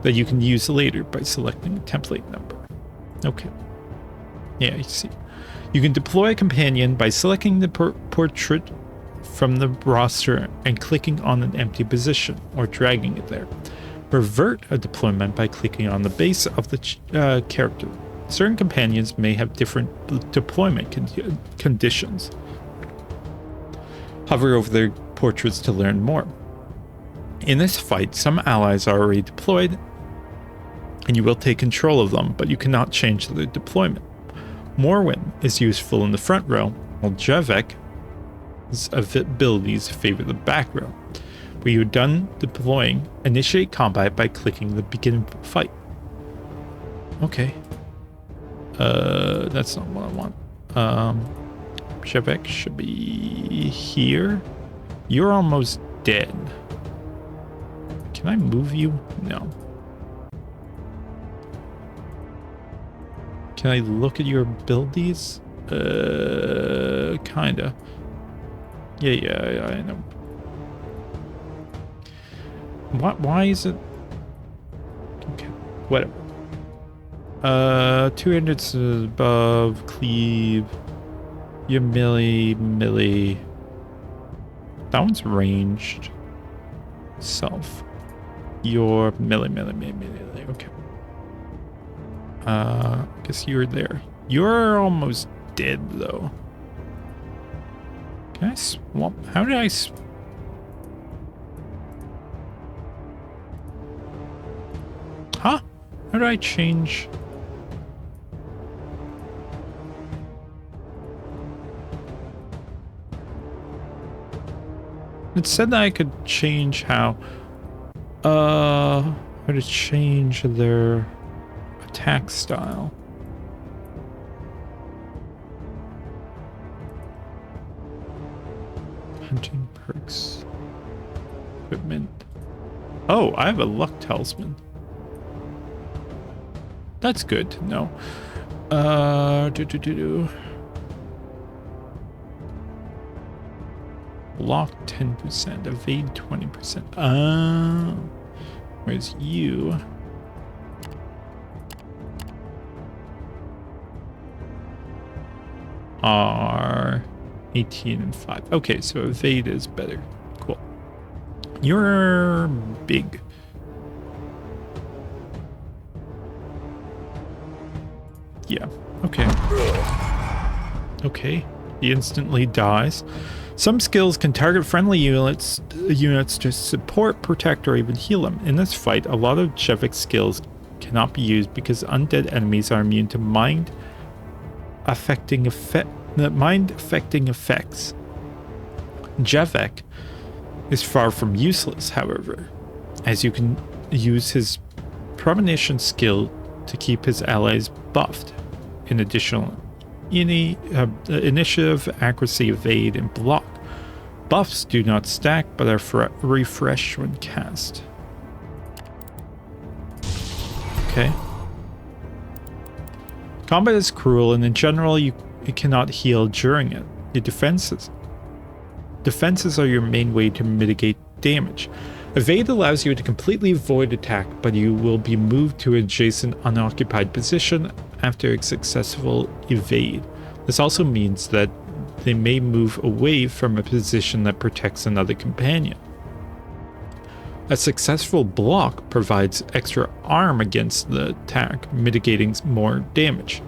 that you can use later by selecting a template number. Okay. Yeah, you see. You can deploy a companion by selecting the portrait from the roster and clicking on an empty position or dragging it there. Revert a deployment by clicking on the base of the character. Certain companions may have different deployment conditions. Hover over their portraits to learn more. In this fight, some allies are already deployed, and you will take control of them, but you cannot change their deployment. Morwen is useful in the front row, while Javek's abilities favor the back row. When you're done deploying, initiate combat by clicking the begin fight. Okay. That's not what I want. Javek should be here. You're almost dead. Can I move you? No. Can I look at your abilities? Kinda. Yeah, I know. Why is it? Okay, whatever. 200's above, cleave. Your melee. That one's ranged. Self. Your melee, okay. I guess you're there. You're almost dead, though. Can I swap? How did I Huh? How do I change? It said that I could change how to change their attack style. Hunting perks. Equipment. Oh, I have a luck talisman. That's good to know. Block 10%, evade 20%. Whereas you are 18 and 5. Okay, so evade is better. Cool. You're big. Yeah, okay. Okay, he instantly dies. Some skills can target friendly units to support, protect, or even heal them. In this fight, a lot of Jevik's skills cannot be used because undead enemies are immune to mind-affecting effects. Jevik is far from useless, however, as you can use his premonition skill to keep his allies buffed. In addition, initiative, accuracy, evade, and block. Buffs do not stack, but are refreshed when cast. Okay. Combat is cruel, and in general, you cannot heal during it. Your defenses are your main way to mitigate damage. Evade allows you to completely avoid attack, but you will be moved to an adjacent unoccupied position after a successful evade. This also means that they may move away from a position that protects another companion. A successful block provides extra arm against the attack, mitigating more damage.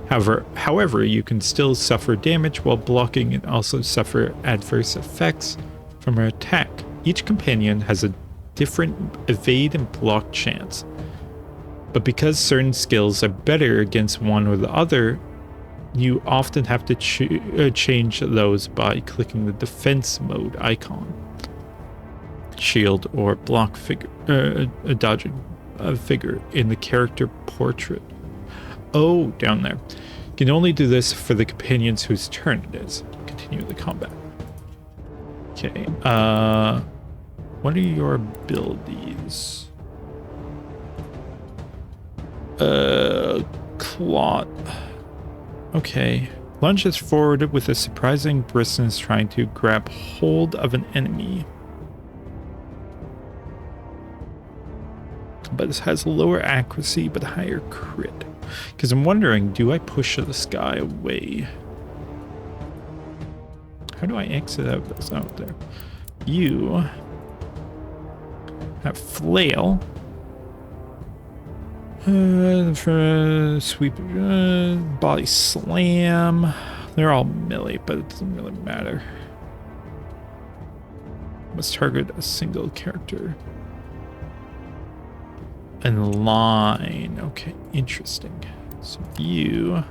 However, you can still suffer damage while blocking and also suffer adverse effects from an attack. Each companion has a different evade and block chance, but because certain skills are better against one or the other, you often have to change those by clicking the defense mode icon. Shield or block figure, a dodging figure in the character portrait. Oh, down there. You can only do this for the companions whose turn it is. Continue the combat. Okay, what are your abilities? Clot. Okay. Lunges forward with a surprising briskness, trying to grab hold of an enemy. But it has lower accuracy but higher crit. Because I'm wondering, do I push this guy away? How do I exit out of this? Out there. You have flail. For sweep, body slam. They're all melee, but it doesn't really matter. Must target a single character. And line. Okay, interesting. So you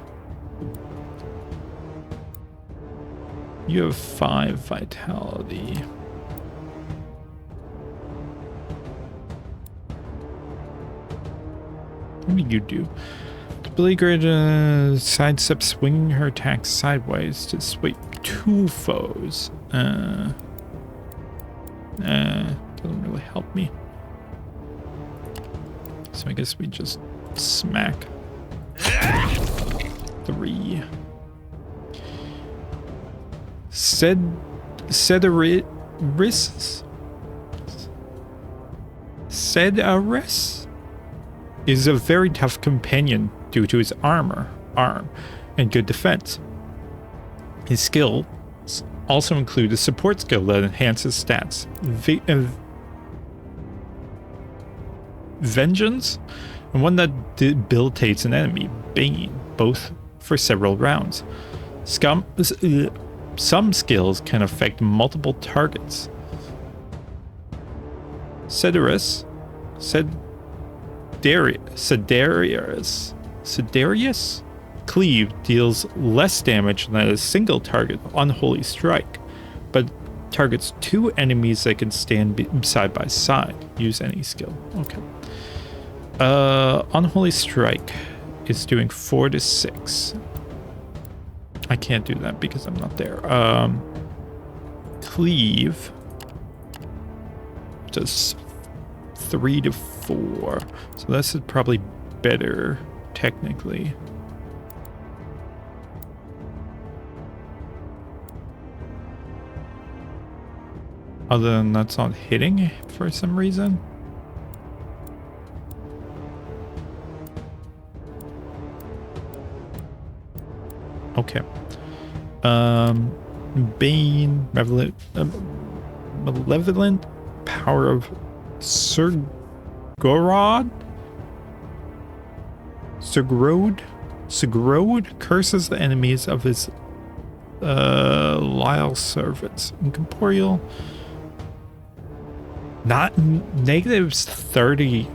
have 5 vitality. What do you do? The Beleaguered sidestep, swinging her attack sideways to sweep 2 foes. Doesn't really help me. So I guess we just smack 3. Sedaris is a very tough companion due to his arm, and good defense. His skills also include a support skill that enhances stats. Vengeance, and one that debilitates an enemy, Bane, both for several rounds. Some skills can affect multiple targets. Sedaris Cleave deals less damage than a single target, Unholy Strike, but targets 2 enemies that can stand side by side. Use any skill. Okay. Unholy Strike is doing 4 to 6. I can't do that because I'm not there. Cleave does 3 to 4. So this is probably better, technically. Other than that's not hitting for some reason. Okay. Bane, malevolent power of Surgrod? Surgrod curses the enemies of his Lyle servants. Incorporeal. Not negatives 30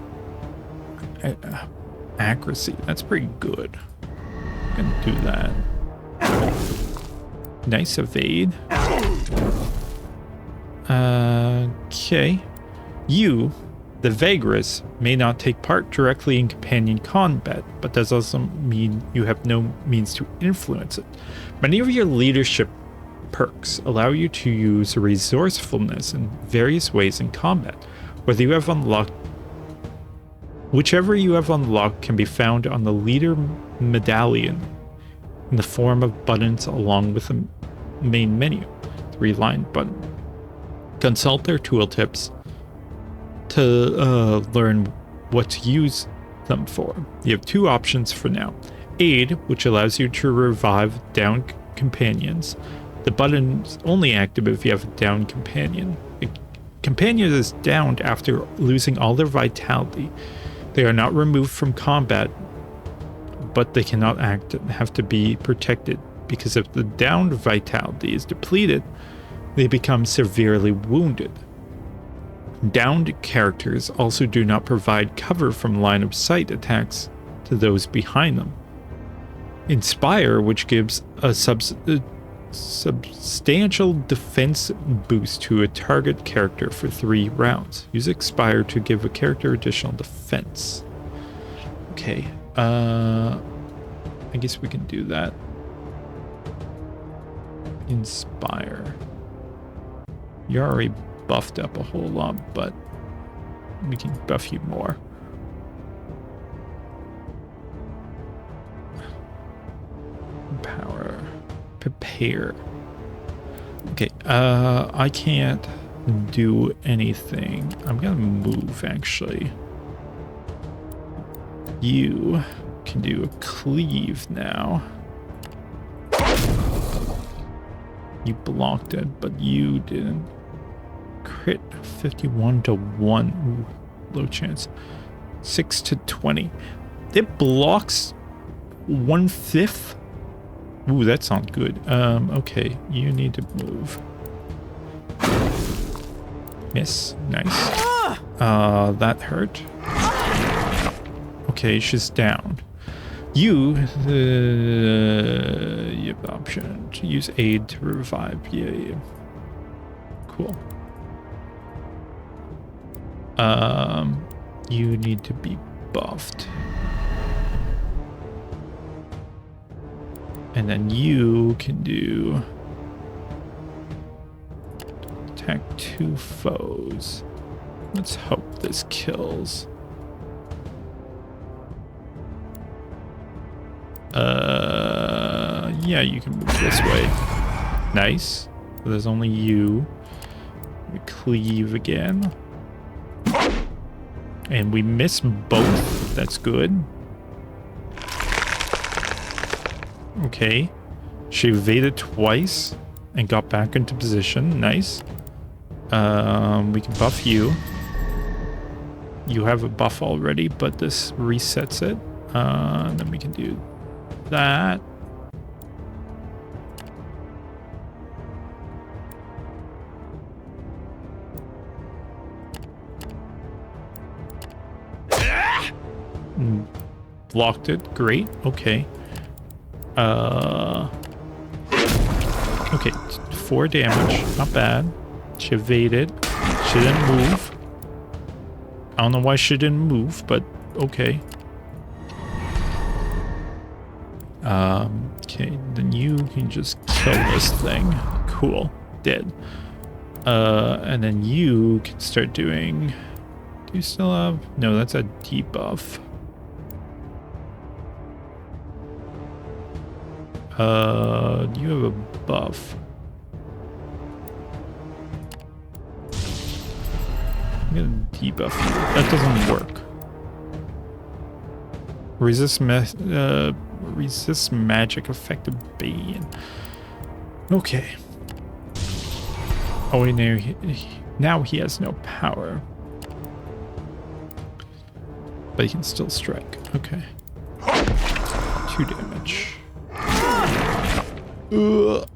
accuracy. That's pretty good. I'm gonna do that. Nice evade. Okay. You, the Vagrus, may not take part directly in companion combat, but does also mean you have no means to influence it. Many of your leadership perks allow you to use resourcefulness in various ways in combat. Whichever you have unlocked can be found on the leader medallion in the form of buttons along with the main menu. 3-line button. Consult their tooltips to learn what to use them for. You have 2 options for now. Aid, which allows you to revive downed companions. The button is only active if you have a downed companion. A companion is downed after losing all their vitality. They are not removed from combat, but they cannot act and have to be protected, because if the downed vitality is depleted, they become severely wounded. Downed characters also do not provide cover from line of sight attacks to those behind them. Inspire, which gives a substantial defense boost to a target character for 3 rounds. Use Expire to give a character additional defense. Okay, I guess we can do that. Inspire. You're already buffed up a whole lot, but we can buff you more. Power. Prepare. Okay, I can't do anything. I'm gonna move, actually. You can do a cleave now. You blocked it, but you didn't. Crit 51 to 1. Ooh, low chance. 6 to 20. It blocks 1/5. Ooh, that sounds good. Okay, you need to move. Miss. Nice. That hurt. Okay, she's down. You have the option to use aid to revive. Yeah. Cool. You need to be buffed. And then you can do attack 2 foes. Let's hope this kills. Yeah, you can move this way. Nice. So there's only you. We cleave again. And we miss both. That's good. Okay. She evaded twice and got back into position. Nice. We can buff you. You have a buff already, but this resets it. Then we can do that. Blocked it. Great. Okay. Okay. 4 damage. Not bad. She evaded. She didn't move. I don't know why she didn't move, but okay. Okay, then you can just kill this thing. Cool. Dead. And then you can start doing... Do you still have... No, that's a debuff. You have a buff. I'm gonna debuff you. That doesn't work. Resist magic effective Bane. Okay. Oh, now he has no power. But he can still strike. Okay. 2 damage. Ugh.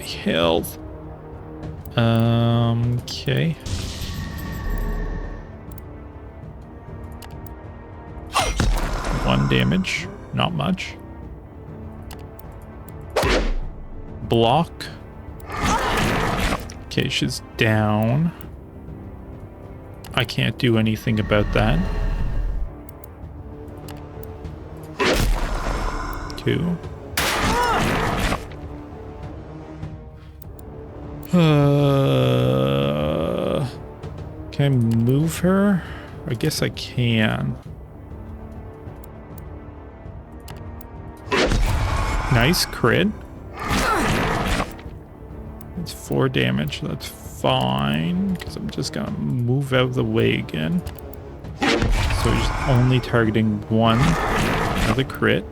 Health. Okay. One damage. Not much. Block. Okay, she's down. I can't do anything about that. 2. Can I move her? I guess I can. Nice crit. It's 4 damage. That's fine, because I'm just gonna move out of the way again. So he's only targeting one. Another crit.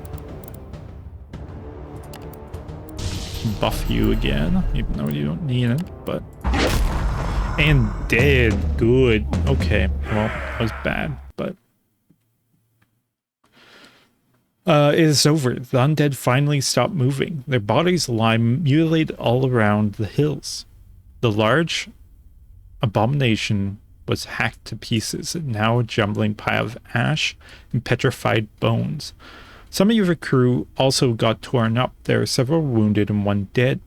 Buff you again, even though you don't need it, but... And dead. Good. Okay. Well, that was bad, but... it is over. The undead finally stop moving. Their bodies lie mutilated all around the hills. The large abomination was hacked to pieces, now a jumbling pile of ash and petrified bones. Some of your crew also got torn up. There are several wounded and 1 dead.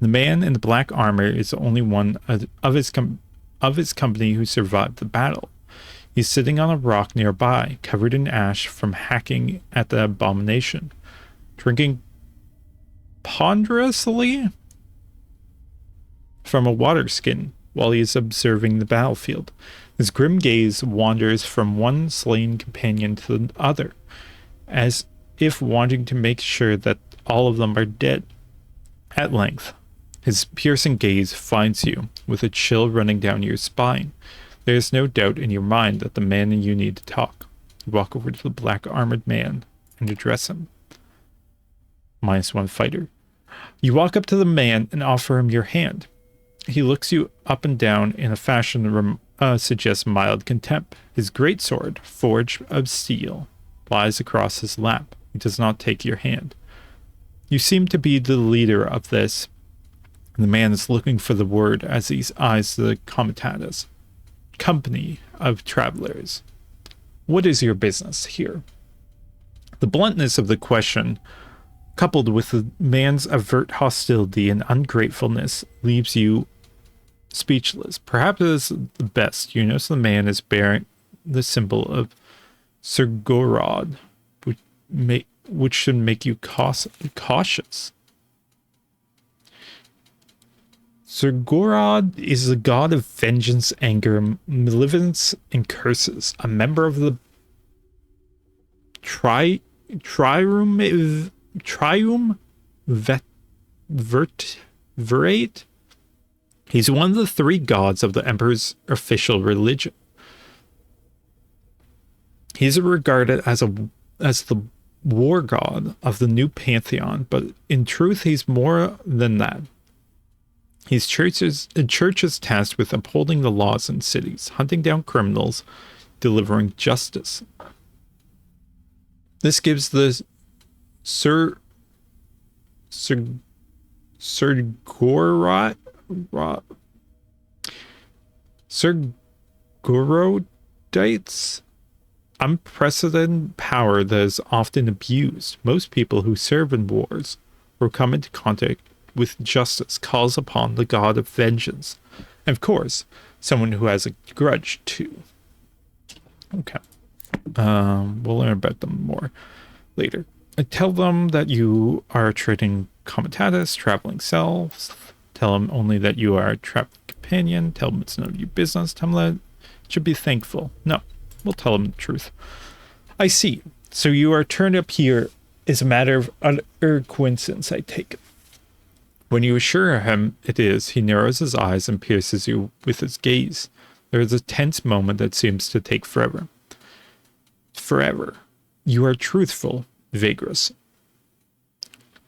The man in the black armor is the only one of his company who survived the battle. He's sitting on a rock nearby, covered in ash from hacking at the abomination, drinking ponderously from a water skin while he is observing the battlefield. His grim gaze wanders from one slain companion to the other, as if wanting to make sure that all of them are dead. At length, his piercing gaze finds you, with a chill running down your spine. There is no doubt in your mind that the man and you need to talk. You walk over to the black armored man and address him. -1 fighter. You walk up to the man and offer him your hand. He looks you up and down in a fashion that suggests mild contempt. His greatsword, forged of steel, lies across his lap. He does not take your hand. You seem to be the leader of this. The man is looking for the word as he eyes the comitatus. Company of travelers. What is your business here? The bluntness of the question, coupled with the man's overt hostility and ungratefulness, leaves you speechless. Perhaps it is the best. You notice the man is bearing the symbol of Surgorod, which should make you cautious. Surgorod is the god of vengeance, anger, malevolence, and curses. A member of the Triumvirate. He's one of the 3 gods of the Emperor's official religion. He's regarded as the war god of the new pantheon, but in truth he's more than that. His church is tasked with upholding the laws in cities, hunting down criminals, delivering justice. This gives the Surgorodites unprecedented power that is often abused. Most people who serve in wars or come into contact with justice calls upon the god of vengeance. And of course, someone who has a grudge too. Okay. We'll learn about them more later. I tell them that you are trading comitatus, traveling selves. Tell them only that you are a traveling companion. Tell them it's none of your business. Tell them that you should be thankful. No, we'll tell them the truth. I see. So you are turned up here is a matter of utter coincidence, I take it. When you assure him it is, he narrows his eyes and pierces you with his gaze. There is a tense moment that seems to take forever. Forever. You are truthful, Vagrus.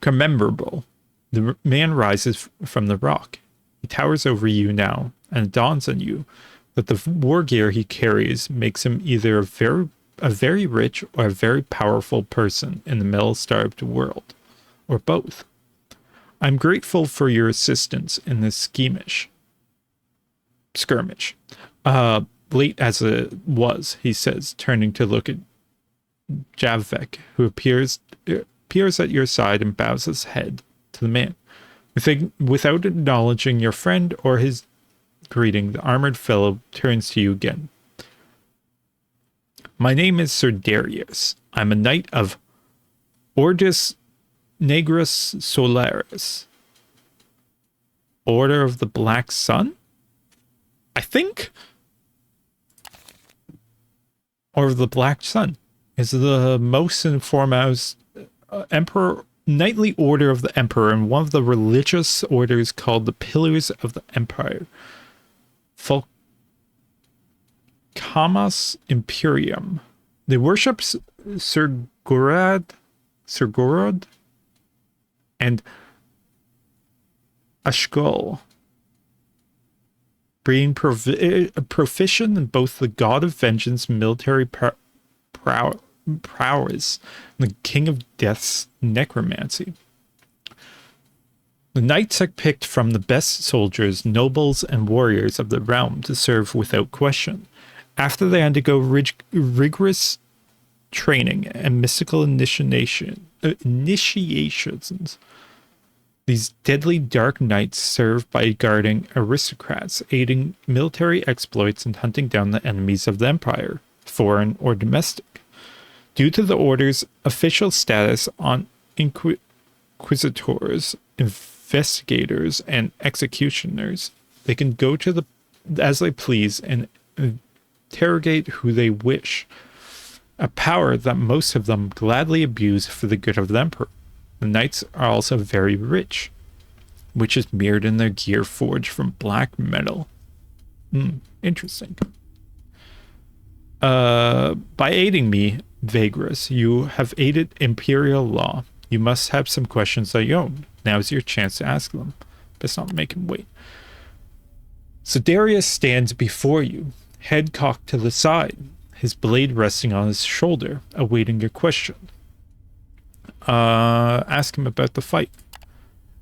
Commemorable. The man rises from the rock. He towers over you now, and it dawns on you that the war gear he carries makes him either a very rich or a very powerful person in the metal-starved world, or both. I'm grateful for your assistance in this skirmish. Late as it was, he says, turning to look at Javvek, who appears at your side and bows his head to the man. Without acknowledging your friend or his greeting, the armored fellow turns to you again. My name is Sir Darius. I'm a knight of Ordis Negris Solaris. Order of the Black Sun? I think? Order of the Black Sun is the most and foremost Emperor knightly order of the Emperor and one of the religious orders called the Pillars of the Empire. Volcamus Imperium. They worship Sir Gorod and Ashkol, being proficient in both the god of vengeance, military prowess, and the king of death's necromancy. The knights are picked from the best soldiers, nobles, and warriors of the realm to serve without question. After they undergo rigorous training and mystical initiations, these deadly dark knights serve by guarding aristocrats, aiding military exploits, and hunting down the enemies of the empire, foreign or domestic. Due to the order's official status on inquisitors, investigators, and executioners, they can go to as they please and interrogate who they wish, a power that most of them gladly abuse for the good of the emperor. The knights are also very rich, which is mirrored in their gear forged from black metal. Interesting. By aiding me, Vagrus, you have aided imperial law. You must have some questions of your own. Now's your chance to ask them. Best not make him wait. So Darius stands before you, head cocked to the side, his blade resting on his shoulder, awaiting your question. Ask him about the fight.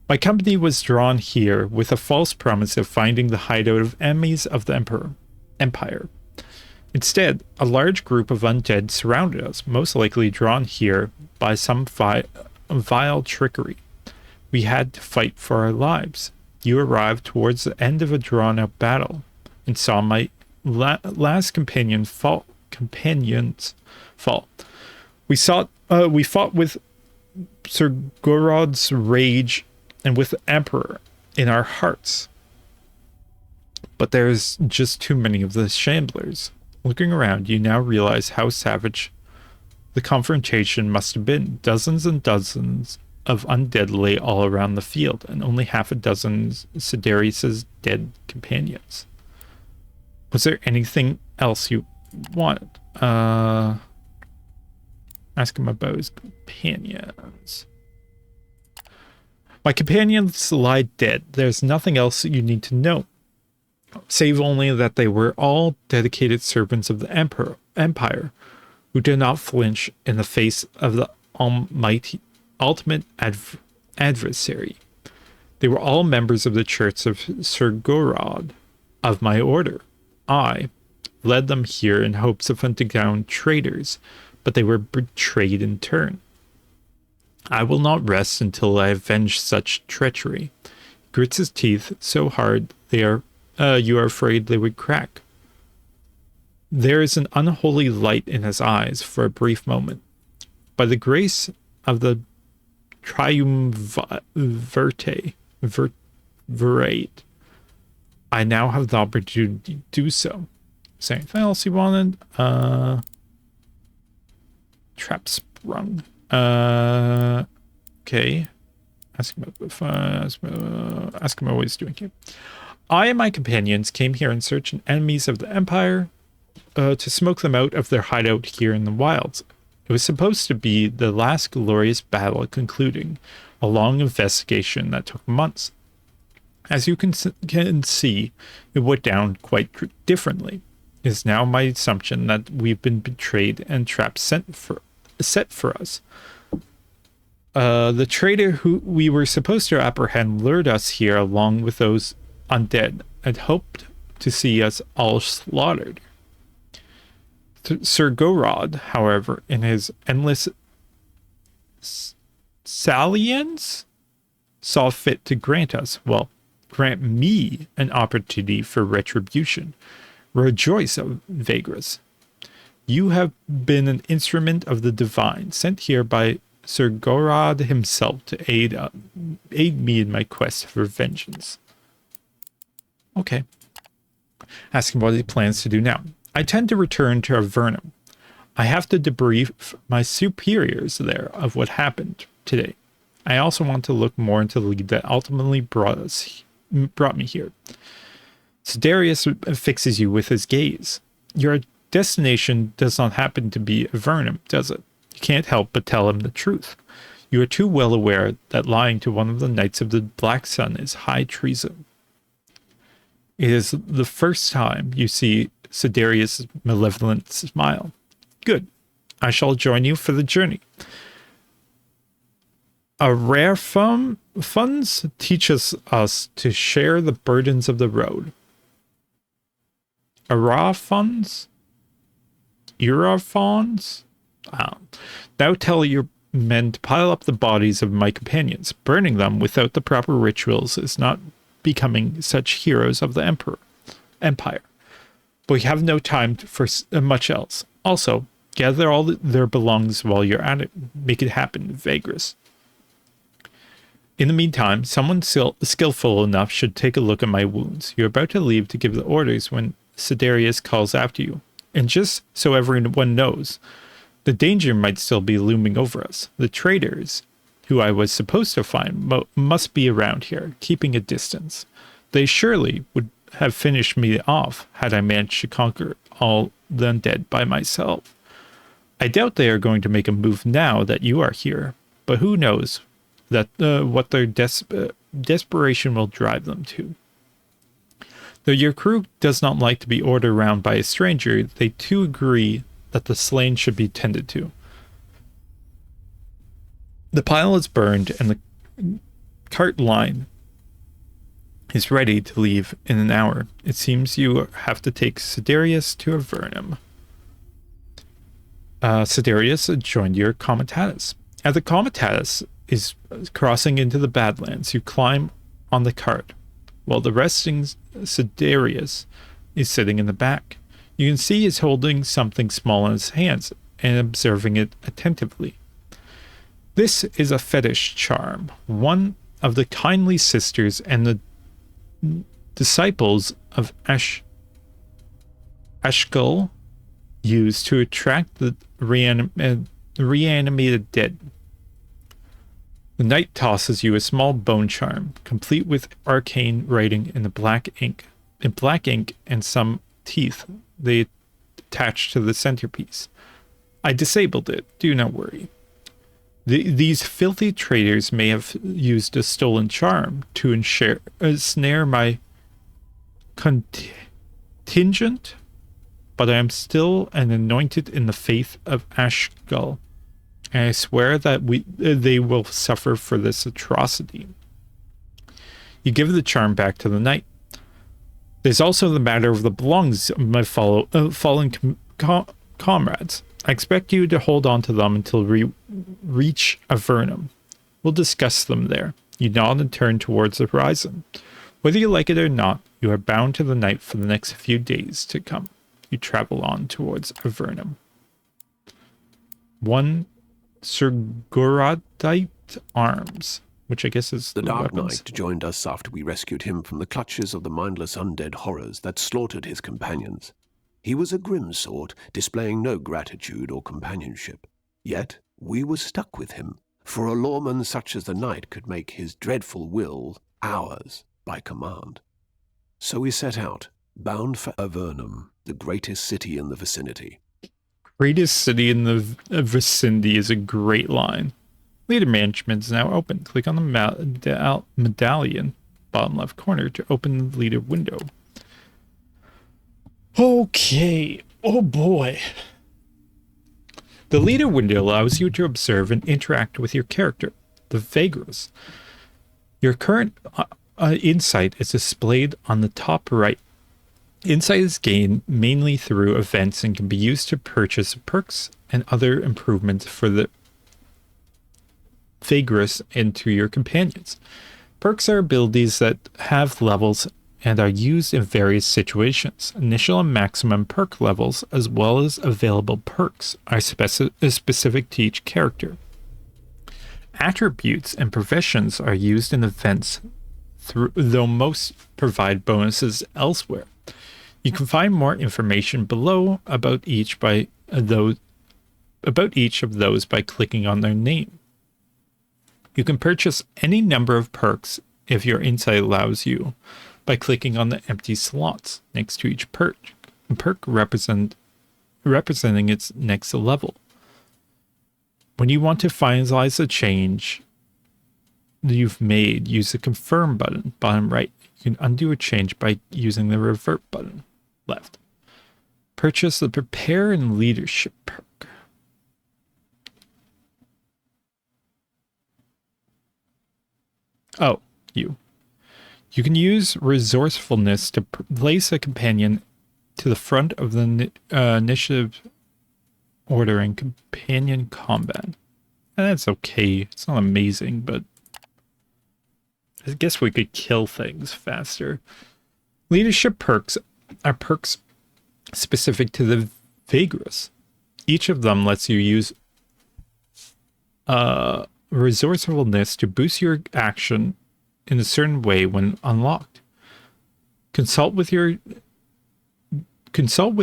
My company was drawn here with a false promise of finding the hideout of enemies of the Empire. Instead, a large group of undead surrounded us, most likely drawn here by some vile trickery. We had to fight for our lives. You arrived towards the end of a drawn-out battle and saw my last companion's fall. We fought with Sir Gorod's rage and with the Emperor in our hearts. But there's just too many of the shamblers. Looking around, you now realize how savage the confrontation must have been. Dozens and dozens of undead lay all around the field, and only half a dozen Sidarius's dead companions. Was there anything else you wanted? Ask him about his companions. My companions lie dead. There's nothing else you need to know, save only that they were all dedicated servants of the Empire, who did not flinch in the face of the ultimate adversary. They were all members of the Church of Sir Gorod, of my order. I led them here in hopes of hunting down traitors, but they were betrayed in turn. I will not rest until I avenge such treachery. He grits his teeth so hard you are afraid they would crack. There is an unholy light in his eyes for a brief moment. By the grace of the Triumvirate, I now have the opportunity to do so. Is there anything else you wanted? Trap sprung. Okay. Ask him about what he's doing here. I and my companions came here in search of enemies of the Empire to smoke them out of their hideout here in the wilds. It was supposed to be the last glorious battle concluding a long investigation that took months. As you can see, it went down quite differently. It is now my assumption that we've been betrayed and traps set for us. The traitor who we were supposed to apprehend lured us here along with those undead and hoped to see us all slaughtered. Sir Gorod, however, in his endless salience, saw fit to grant me an opportunity for retribution. Rejoice, Vagrus. You have been an instrument of the divine, sent here by Sir Gorod himself to aid me in my quest for vengeance. Okay. Asking what he plans to do now. I tend to return to Avernum. I have to debrief my superiors there of what happened today. I also want to look more into the lead that ultimately brought me here. Sidarius fixes you with his gaze. Your destination does not happen to be Avernum, does it? You can't help but tell him the truth. You are too well aware that lying to one of the Knights of the Black Sun is high treason. It is the first time you see Sidarius' malevolent smile. Good. I shall join you for the journey. A rare funds teaches us to share the burdens of the road. Ara funds? Era funds? Now tell your men to pile up the bodies of my companions. Burning them without the proper rituals is not becoming such heroes of the empire. But we have no time for much else. Also, gather all their belongings while you're at it. Make it happen, Vagrus. In the meantime, someone skillful enough should take a look at my wounds. You're about to leave to give the orders when Sidarius calls after you. And just so everyone knows, the danger might still be looming over us. The traitors, who I was supposed to find, must be around here, keeping a distance. They surely would have finished me off had I managed to conquer all the undead by myself. I doubt they are going to make a move now that you are here, but who knows that what their desperation will drive them to. Though your crew does not like to be ordered around by a stranger, they too agree that the slain should be tended to. The pile is burned and the cart line is ready to leave in an hour. It seems you have to take Sidarius to Avernum. Sidarius joined your comitatus. As the comitatus is crossing into the Badlands, you climb on the cart, while the resting Sidarius is sitting in the back. You can see he's holding something small in his hands and observing it attentively. This is a fetish charm, one of the kindly sisters and the disciples of Ashkal used to attract the reanimated dead. The knight tosses you a small bone charm, complete with arcane writing in black ink and some teeth they attached to the centerpiece. I disabled it, do not worry. These filthy traitors may have used a stolen charm to ensnare my contingent, but I am still an anointed in the faith of Ashkal, and I swear that they will suffer for this atrocity. You give the charm back to the knight. There's also the matter of the belongings of my fallen comrades. I expect you to hold on to them until we reach Avernum. We'll discuss them there. You nod and turn towards the horizon. Whether you like it or not, you are bound to the knight for the next few days to come. You travel on towards Avernum. One Surguradite arms, which I guess is the Dark weapons. Knight joined us after we rescued him from the clutches of the mindless undead horrors that slaughtered his companions. He was a grim sort, displaying no gratitude or companionship. Yet we were stuck with him, for a lawman such as the knight could make his dreadful will ours by command. So we set out, bound for Avernum, the greatest city in the vicinity. Greatest city in the vicinity is a great line. Leader management is now open. Click on the medallion, bottom left corner, to open the leader window. Okay. Oh boy. The leader window allows you to observe and interact with your character, the Vagrus. Your current insight is displayed on the top right. Insight is gained mainly through events and can be used to purchase perks and other improvements for the Vagrus and to your companions. Perks are abilities that have levels and are used in various situations. Initial and maximum perk levels, as well as available perks, are specific to each character. Attributes and professions are used in events, though most provide bonuses elsewhere. You can find more information below about each of those by clicking on their name. You can purchase any number of perks if your insight allows you by clicking on the empty slots next to each perk representing its next level. When you want to finalize a change you've made, use the confirm button, bottom right. You can undo a change by using the revert button, left. Purchase the prepare and leadership perk. Oh, you can use resourcefulness to place a companion to the front of the initiative order in companion combat. And that's okay. It's not amazing, but I guess we could kill things faster. Leadership perks are perks specific to the Vagrus. Each of them lets you use resourcefulness to boost your action in a certain way when unlocked. Consult with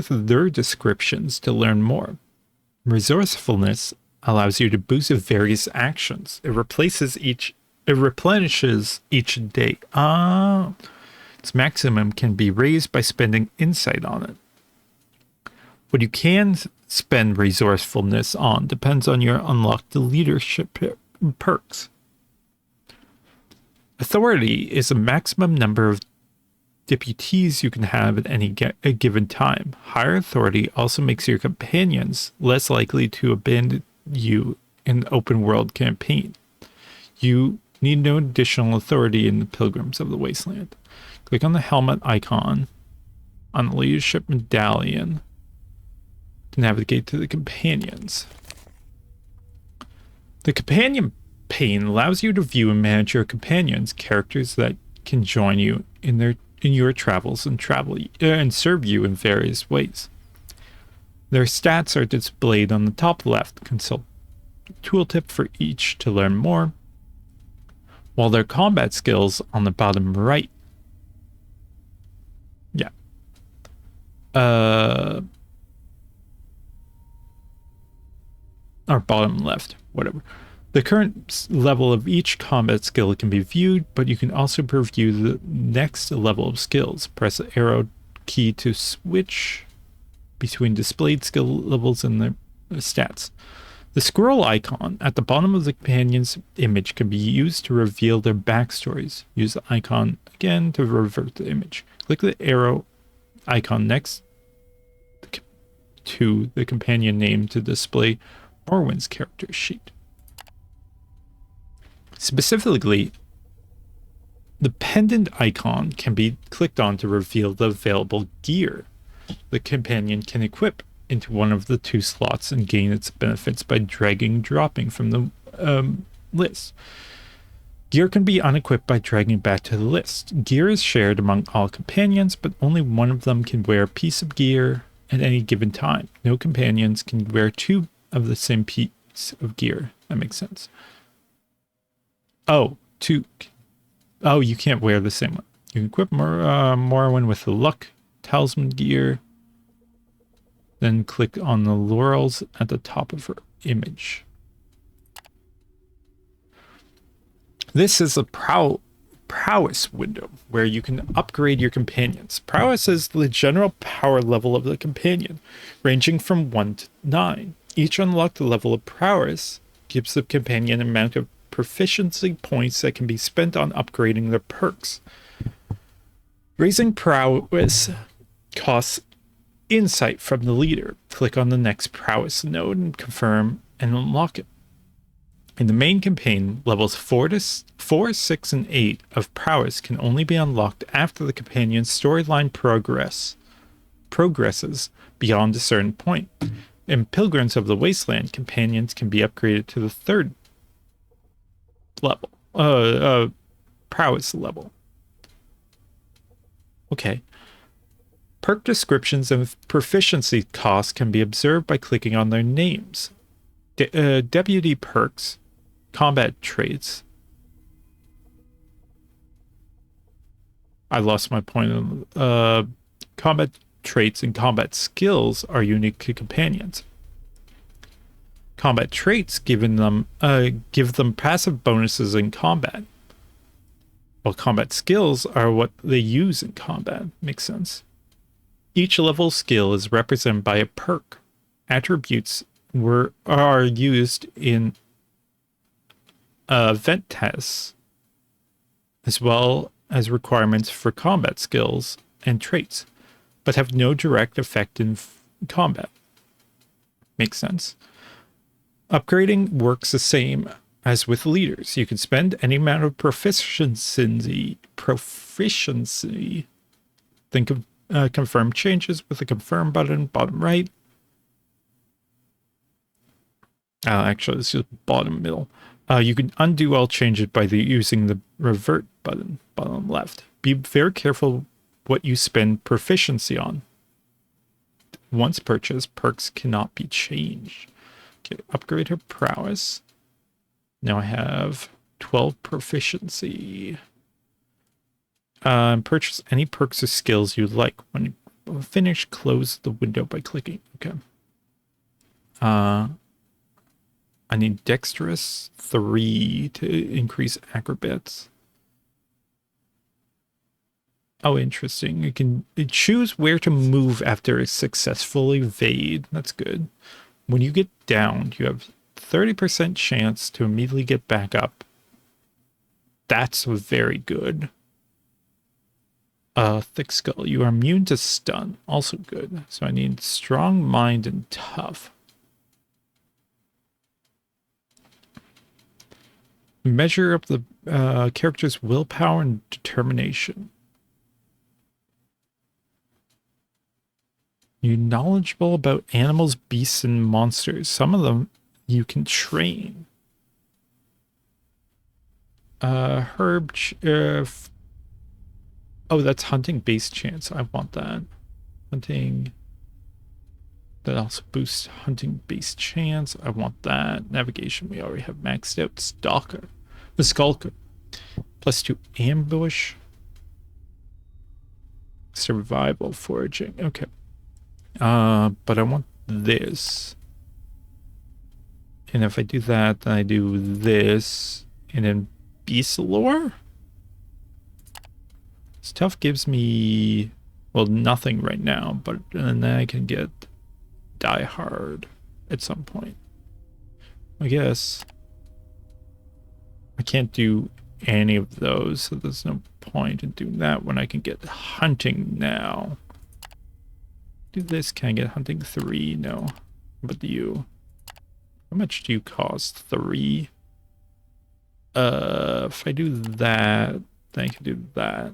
their descriptions to learn more. Resourcefulness allows you to boost various actions. It replenishes each day. Its maximum can be raised by spending insight on it. What you can spend resourcefulness on depends on your unlocked leadership perks. Authority is a maximum number of deputies you can have at any given time. Higher authority also makes your companions less likely to abandon you in the open world campaign. You need no additional authority in the Pilgrims of the Wasteland. Click on the helmet icon on the leadership medallion to navigate to the companions. The companion pane allows you to view and manage your companions, characters that can join you in your travels and serve you in various ways. Their stats are displayed on the top left. Consult tooltip for each to learn more, while their combat skills on the bottom right. Yeah. Or bottom left, whatever. The current level of each combat skill can be viewed, but you can also preview the next level of skills. Press the arrow key to switch between displayed skill levels and the stats. The scroll icon at the bottom of the companion's image can be used to reveal their backstories. Use the icon again to revert the image. Click the arrow icon next to the companion name to display Morwen's character sheet. Specifically, the pendant icon can be clicked on to reveal the available gear the companion can equip into one of the two slots and gain its benefits by dragging and dropping from the list. Gear can be unequipped by dragging back to the list. Gear is shared among all companions, but only one of them can wear a piece of gear at any given time. No companions can wear two of the same piece of gear. That makes sense. Oh, you can't wear the same one. You can equip Morwen with the luck talisman gear. Then click on the laurels at the top of her image. This is a prowess window, where you can upgrade your companions. Prowess is the general power level of the companion, ranging from 1 to 9. Each unlocked level of prowess gives the companion an amount of proficiency points that can be spent on upgrading their perks. Raising prowess costs insight from the leader. Click on the next prowess node and confirm and unlock it. In the main campaign, levels 4, 6, and 8 of prowess can only be unlocked after the companion's storyline progresses beyond a certain point. In Pilgrims of the Wasteland, companions can be upgraded to the 3rd level, prowess level. Okay. Perk descriptions and proficiency costs can be observed by clicking on their names. Deputy perks, combat traits. I lost my point. Combat traits and combat skills are unique to companions. Combat traits give them passive bonuses in combat, while combat skills are what they use in combat. Makes sense. Each level skill is represented by a perk. Attributes are used in event tests, as well as requirements for combat skills and traits, but have no direct effect in combat. Makes sense. Upgrading works the same as with leaders. You can spend any amount of proficiency. Think of confirm changes with the confirm button, bottom right. Actually, it's just bottom middle. You can undo all changes by using the revert button, bottom left. Be very careful what you spend proficiency on. Once purchased, perks cannot be changed. Okay, upgrade her prowess. Now I have 12 proficiency. Purchase any perks or skills you like. When you finish, close the window by clicking. Okay. I need dexterous 3 to increase acrobats. Oh, interesting. You can choose where to move after a successful evade. That's good. When you get downed, you have 30% chance to immediately get back up. That's very good. Thick skull. You are immune to stun. Also good. So I need strong mind and tough. Measure up the character's willpower and determination. You're knowledgeable about animals, beasts, and monsters. Some of them you can train. Oh, that's hunting base chance. I want that. Hunting. That also boosts hunting base chance. I want that. Navigation, we already have maxed out. Stalker. The Skulker. +2 ambush. Survival foraging. Okay. But I want this. And if I do that, then I do this. And then beast lore? Stuff gives me, well, nothing right now, but then I can get Die Hard at some point. I guess I can't do any of those, so there's no point in doing that when I can get hunting now. Do this. Can I get hunting 3? No. But you, how much do you cost? 3. If I do that, then I can do that.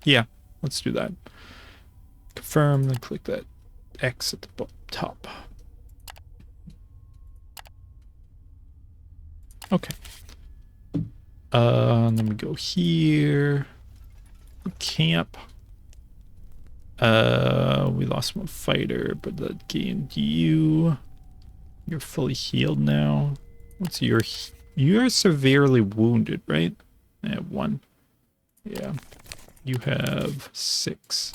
Yeah, let's do that. Confirm, then click that X at the top. Okay. Then we go here. Camp. We lost one fighter, but that gained you. You're fully healed now. What's your... You're severely wounded, right? I have 1. Yeah. You have 6.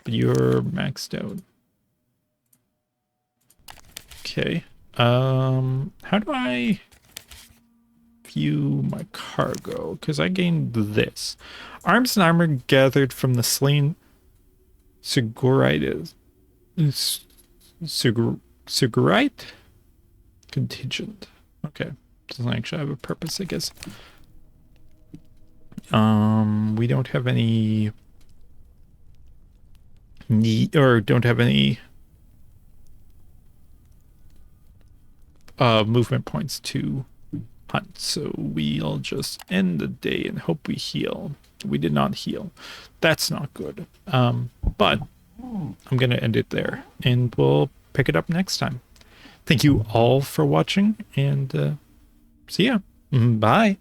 But you're maxed out. Okay. How do I view my cargo? Because I gained this. Arms and armor gathered from the slain Sigurite. Sigurite? Contingent. Okay. Doesn't actually have a purpose, I guess. We don't have any need, or don't have any movement points to hunt, so we'll just end the day and hope we heal. We did not heal. That's not good. But I'm gonna end it there, and we'll pick it up next time. Thank you all for watching, and see ya. Bye.